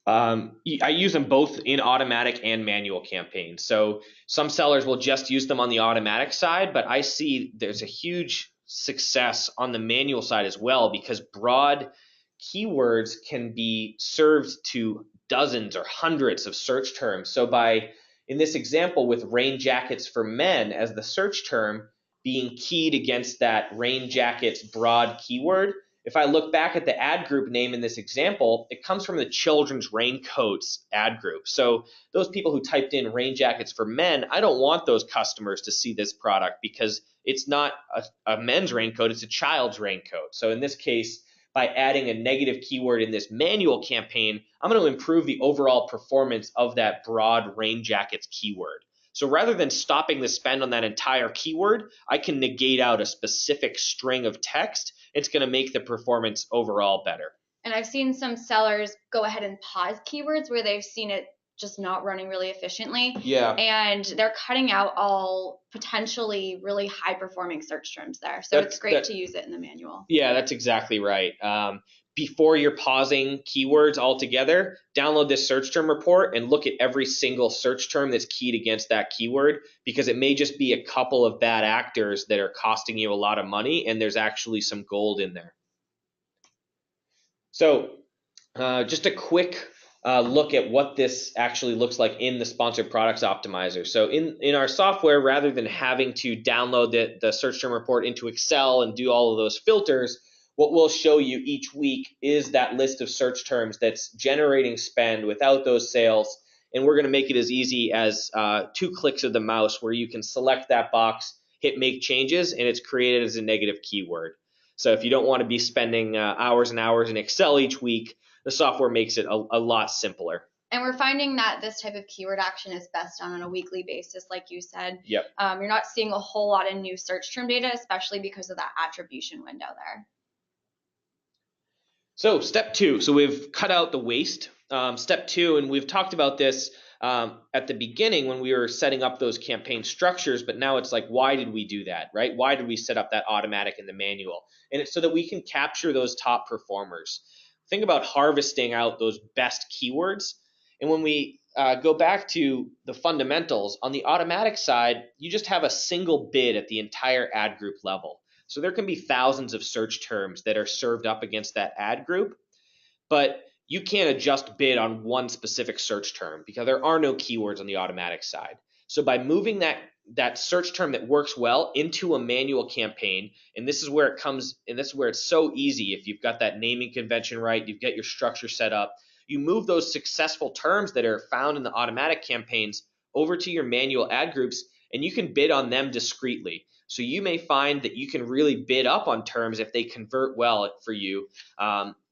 I use them both in automatic and manual campaigns. So some sellers will just use them on the automatic side, but I see there's a huge success on the manual side as well, because broad keywords can be served to dozens or hundreds of search terms. So in this example with rain jackets for men as the search term being keyed against that rain jackets broad keyword, if I look back at the ad group name in this example, it comes from the children's raincoats ad group. So those people who typed in rain jackets for men, I don't want those customers to see this product because it's not a men's raincoat, it's a child's raincoat. So in this case, by adding a negative keyword in this manual campaign, I'm going to improve the overall performance of that broad rain jackets keyword. So rather than stopping the spend on that entire keyword, I can negate out a specific string of text. It's going to make the performance overall better. And I've seen some sellers go ahead and pause keywords where they've seen it just not running really efficiently. Yeah. And they're cutting out all potentially really high performing search terms there. So it's great to use it in the manual. Yeah, that's exactly right. Before you're pausing keywords altogether, download this search term report and look at every single search term that's keyed against that keyword, because it may just be a couple of bad actors that are costing you a lot of money, and there's actually some gold in there. So just a quick look at what this actually looks like in the Sponsored Products Optimizer. So in our software, rather than having to download the search term report into Excel and do all of those filters, what we'll show you each week is that list of search terms that's generating spend without those sales. And we're going to make it as easy as 2 clicks of the mouse where you can select that box, hit make changes, and it's created as a negative keyword. So if you don't want to be spending hours and hours in Excel each week, the software makes it a lot simpler. And we're finding that this type of keyword action is best done on a weekly basis, like you said. Yep. You're not seeing a whole lot of new search term data, especially because of that attribution window there. So step 2, so we've cut out the waste. Step 2, and we've talked about this at the beginning when we were setting up those campaign structures, but now it's like, why did we do that, right? Why did we set up that automatic in the manual? And it's so that we can capture those top performers. Think about harvesting out those best keywords. And when we go back to the fundamentals, on the automatic side, you just have a single bid at the entire ad group level. So there can be thousands of search terms that are served up against that ad group, but you can't adjust bid on one specific search term because there are no keywords on the automatic side. So by moving that search term that works well into a manual campaign, and this is where it comes, and this is where it's so easy. If you've got that naming convention right, you've got your structure set up, you move those successful terms that are found in the automatic campaigns over to your manual ad groups, and you can bid on them discreetly. So you may find that you can really bid up on terms if they convert well for you,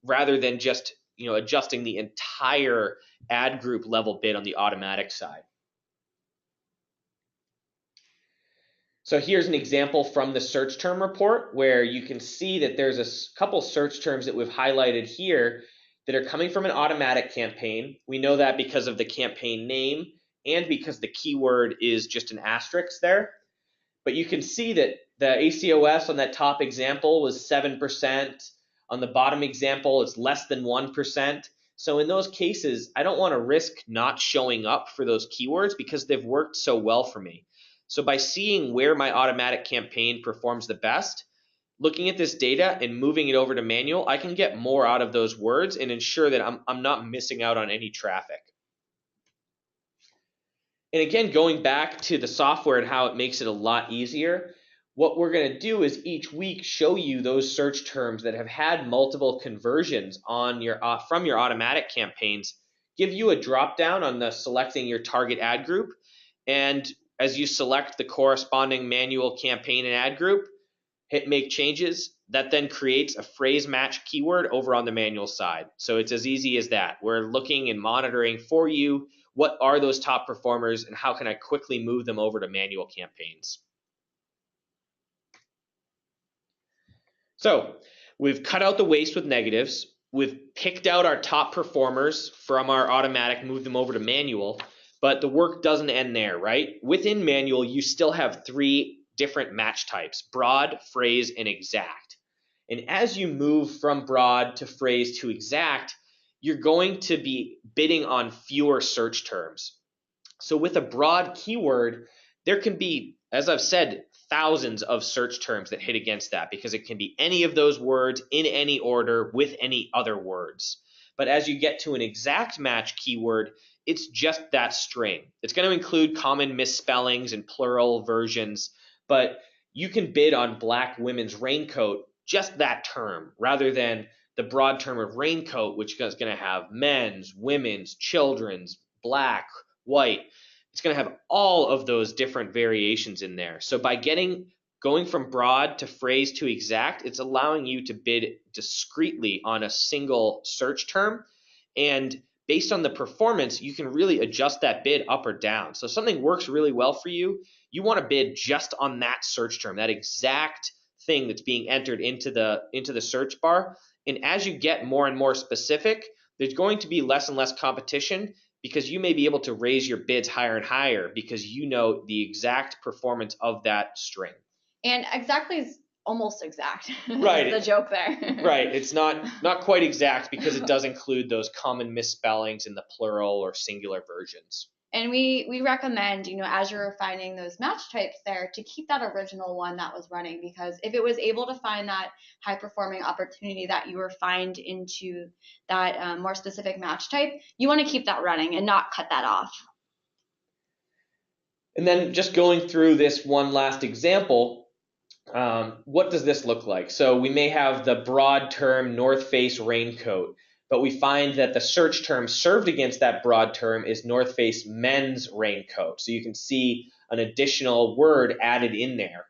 rather than just adjusting the entire ad group level bid on the automatic side. So here's an example from the search term report where you can see that there's a couple search terms that we've highlighted here that are coming from an automatic campaign. We know that because of the campaign name and because the keyword is just an asterisk there. But you can see that the ACOS on that top example was 7%. On the bottom example, it's less than 1%. So in those cases, I don't want to risk not showing up for those keywords because they've worked so well for me. So by seeing where my automatic campaign performs the best, looking at this data and moving it over to manual, I can get more out of those words and ensure that I'm not missing out on any traffic. And again, going back to the software and how it makes it a lot easier, what we're going to do is each week show you those search terms that have had multiple conversions on from your automatic campaigns, give you a drop down on the selecting your target ad group, and as you select the corresponding manual campaign and ad group, hit make changes. That then creates a phrase match keyword over on the manual side. So it's as easy as that. We're looking and monitoring for you what are those top performers and how can I quickly move them over to manual campaigns. So we've cut out the waste with negatives. We've picked out our top performers from our automatic, moved them over to manual, but the work doesn't end there, right? Within manual, you still have 3 different match types: broad, phrase, and exact. And as you move from broad to phrase to exact, you're going to be bidding on fewer search terms. So with a broad keyword, there can be, as I've said, thousands of search terms that hit against that because it can be any of those words in any order with any other words. But as you get to an exact match keyword, it's just that string. It's going to include common misspellings and plural versions, but you can bid on black women's raincoat, just that term, rather than the broad term of raincoat, which is going to have men's, women's, children's, black, white. It's going to have all of those different variations in there. So by going from broad to phrase to exact, it's allowing you to bid discreetly on a single search term. And based on the performance, you can really adjust that bid up or down. So if something works really well for you, you want to bid just on that search term, that exact thing that's being entered into the search bar. And as you get more and more specific, there's going to be less and less competition because you may be able to raise your bids higher and higher because you know the exact performance of that string. And exactly is almost exact. Right. The joke there. Right. It's not quite exact because it does include those common misspellings in the plural or singular versions. And we recommend, as you're refining those match types there, to keep that original one that was running, because if it was able to find that high performing opportunity that you refined into that more specific match type, you want to keep that running and not cut that off. And then just going through this one last example, what does this look like? So we may have the broad term North Face raincoat, but we find that the search term served against that broad term is North Face men's raincoat. So you can see an additional word added in there.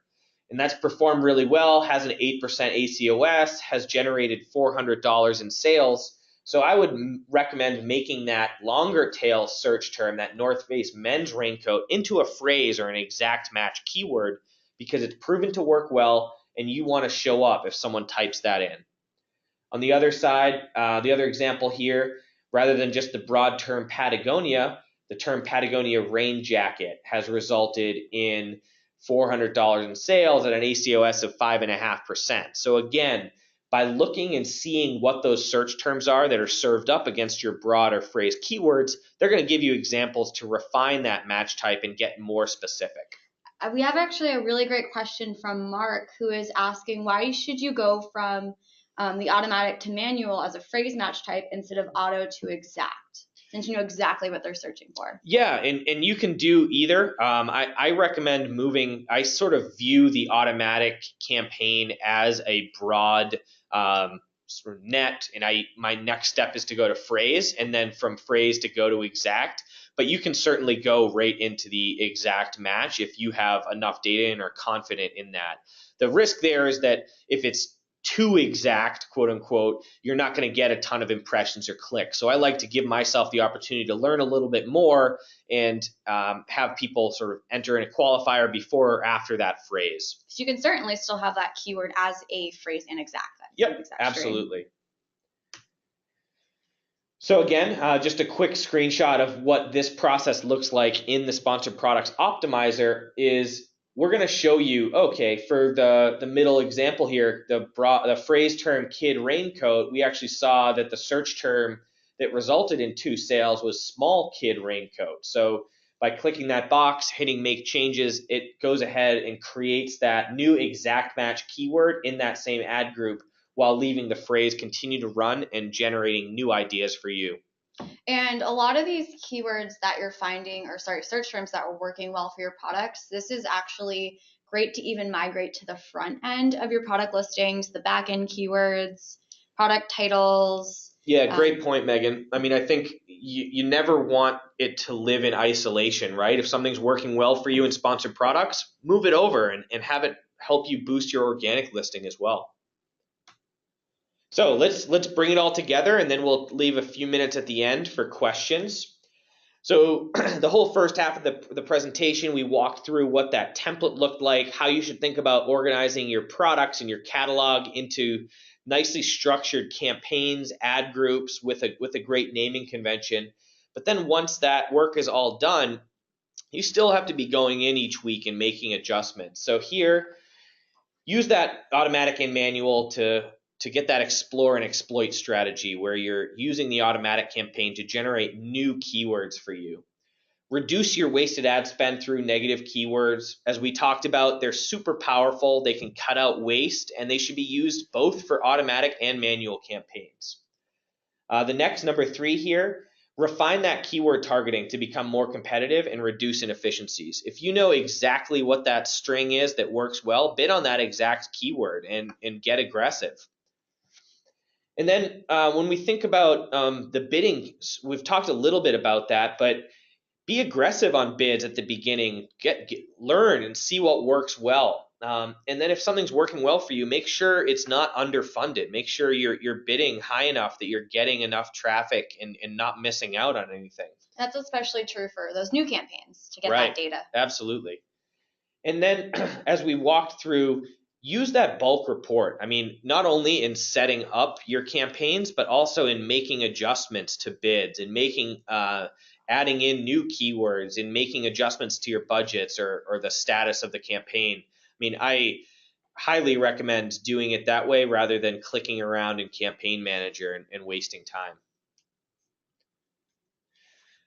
And that's performed really well, has an 8% ACOS, has generated $400 in sales. So I would recommend making that longer tail search term, that North Face men's raincoat, into a phrase or an exact match keyword because it's proven to work well and you want to show up if someone types that in. On the other side, the other example here, rather than just the broad term Patagonia, the term Patagonia rain jacket has resulted in $400 in sales at an ACOS of 5.5%. So again, by looking and seeing what those search terms are that are served up against your broad or phrase keywords, they're going to give you examples to refine that match type and get more specific. We have actually a really great question from Mark, who is asking, why should you go from the automatic to manual as a phrase match type instead of auto to exact, since you know exactly what they're searching for? Yeah, and you can do either. I recommend moving. I sort of view the automatic campaign as a broad sort of net, and my next step is to go to phrase, and then from phrase to go to exact. But you can certainly go right into the exact match if you have enough data and are confident in that. The risk there is that if it's too exact, quote unquote, you're not going to get a ton of impressions or clicks. So I like to give myself the opportunity to learn a little bit more and have people sort of enter in a qualifier before or after that phrase. So you can certainly still have that keyword as a phrase and exact. Yep, absolutely. So again, just a quick screenshot of what this process looks like in the Sponsored Products Optimizer is we're going to show you, okay, for the middle example here, the phrase term kid raincoat, we actually saw that the search term that resulted in 2 sales was small kid raincoat. So by clicking that box, hitting make changes, it goes ahead and creates that new exact match keyword in that same ad group while leaving the phrase continue to run and generating new ideas for you. And a lot of these keywords that you're finding, search terms that are working well for your products, this is actually great to even migrate to the front end of your product listings, the back end keywords, product titles. Yeah, great point, Megan. I mean, I think you never want it to live in isolation, right? If something's working well for you in sponsored products, move it over and have it help you boost your organic listing as well. So let's bring it all together, and then we'll leave a few minutes at the end for questions. So the whole first half of the presentation, we walked through what that template looked like, how you should think about organizing your products and your catalog into nicely structured campaigns, ad groups with a great naming convention. But then once that work is all done, you still have to be going in each week and making adjustments. So here, use that automatic and manual to get that explore and exploit strategy where you're using the automatic campaign to generate new keywords for you. Reduce your wasted ad spend through negative keywords. As we talked about, they're super powerful. They can cut out waste, and they should be used both for automatic and manual campaigns. The next, number 3 here, refine that keyword targeting to become more competitive and reduce inefficiencies. If you know exactly what that string is that works well, bid on that exact keyword and get aggressive. And then when we think about the bidding, we've talked a little bit about that, but be aggressive on bids at the beginning. Learn and see what works well. And then if something's working well for you, make sure it's not underfunded. Make sure you're bidding high enough that you're getting enough traffic and not missing out on anything. That's especially true for those new campaigns to get Right. that data. Absolutely. And then as we walked through, use that bulk report. I mean, not only in setting up your campaigns, but also in making adjustments to bids and making adding in new keywords and making adjustments to your budgets or the status of the campaign. I mean, I highly recommend doing it that way rather than clicking around in Campaign Manager and wasting time.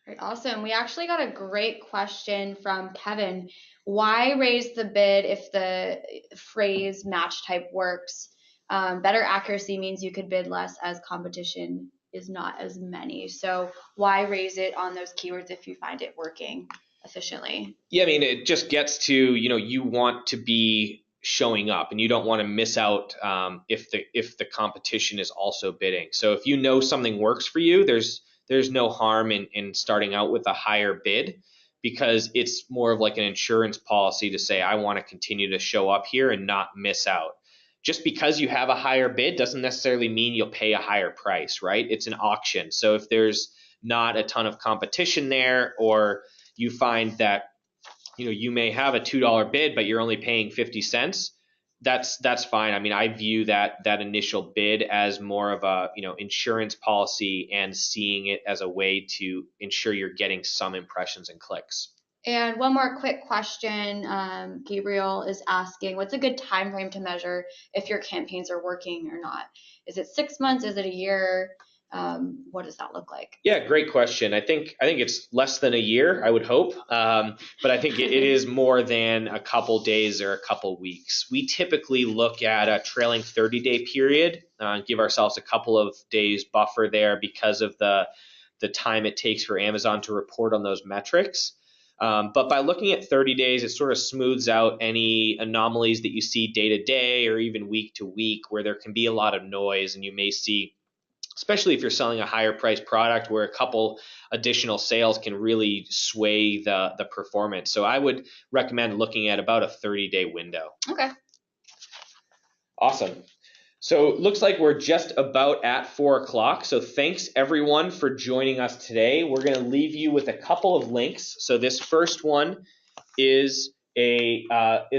Right, awesome. We actually got a great question from Kevin. Why raise the bid if the phrase match type works? Better accuracy means you could bid less as competition is not as many. So why raise it on those keywords if you find it working efficiently? Yeah, I mean, it just gets to, you want to be showing up and you don't want to miss out if the competition is also bidding. So if you know something works for you, there's no harm in starting out with a higher bid, because it's more of like an insurance policy to say, I want to continue to show up here and not miss out. Just because you have a higher bid doesn't necessarily mean you'll pay a higher price, right? It's an auction. So if there's not a ton of competition there, or you find that you may have a $2 bid, but you're only paying 50 cents, that's fine. I mean, I view that initial bid as more of a insurance policy and seeing it as a way to ensure you're getting some impressions and clicks. And one more quick question. Gabriel is asking, what's a good time frame to measure if your campaigns are working or not? Is it 6 months? Is it a year? What does that look like? Yeah, great question. I think it's less than a year, I would hope, but I think it is more than a couple days or a couple weeks. We typically look at a trailing 30-day period, give ourselves a couple of days buffer there because of the time it takes for Amazon to report on those metrics. But by looking at 30 days, it sort of smooths out any anomalies that you see day to day or even week to week, where there can be a lot of noise, and you may see, especially if you're selling a higher priced product, where a couple additional sales can really sway the performance. So I would recommend looking at about a 30-day window. Okay. Awesome. So it looks like we're just about at 4 o'clock. So thanks everyone for joining us today. We're going to leave you with a couple of links. So this first one is a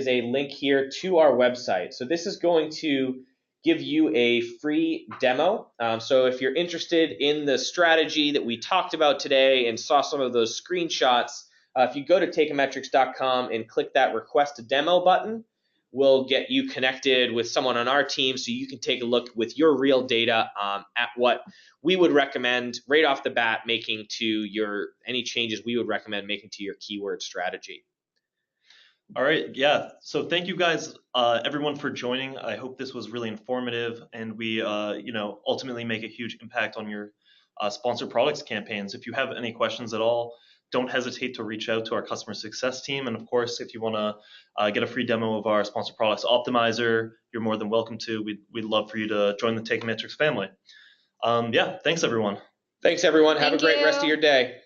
link here to our website. So this is going to give you a free demo. So if you're interested in the strategy that we talked about today and saw some of those screenshots, if you go to Teikametrics.com and click that request a demo button, we'll get you connected with someone on our team so you can take a look with your real data at what we would recommend right off the bat making to any changes we would recommend making to your keyword strategy. All right, yeah. So thank you guys, everyone, for joining. I hope this was really informative, and we, ultimately make a huge impact on your sponsored products campaigns. If you have any questions at all, don't hesitate to reach out to our customer success team. And of course, if you want to get a free demo of our sponsored products optimizer, you're more than welcome to. We'd love for you to join the Teikametrics family. Thanks everyone. Thanks everyone. Have a great rest of your day.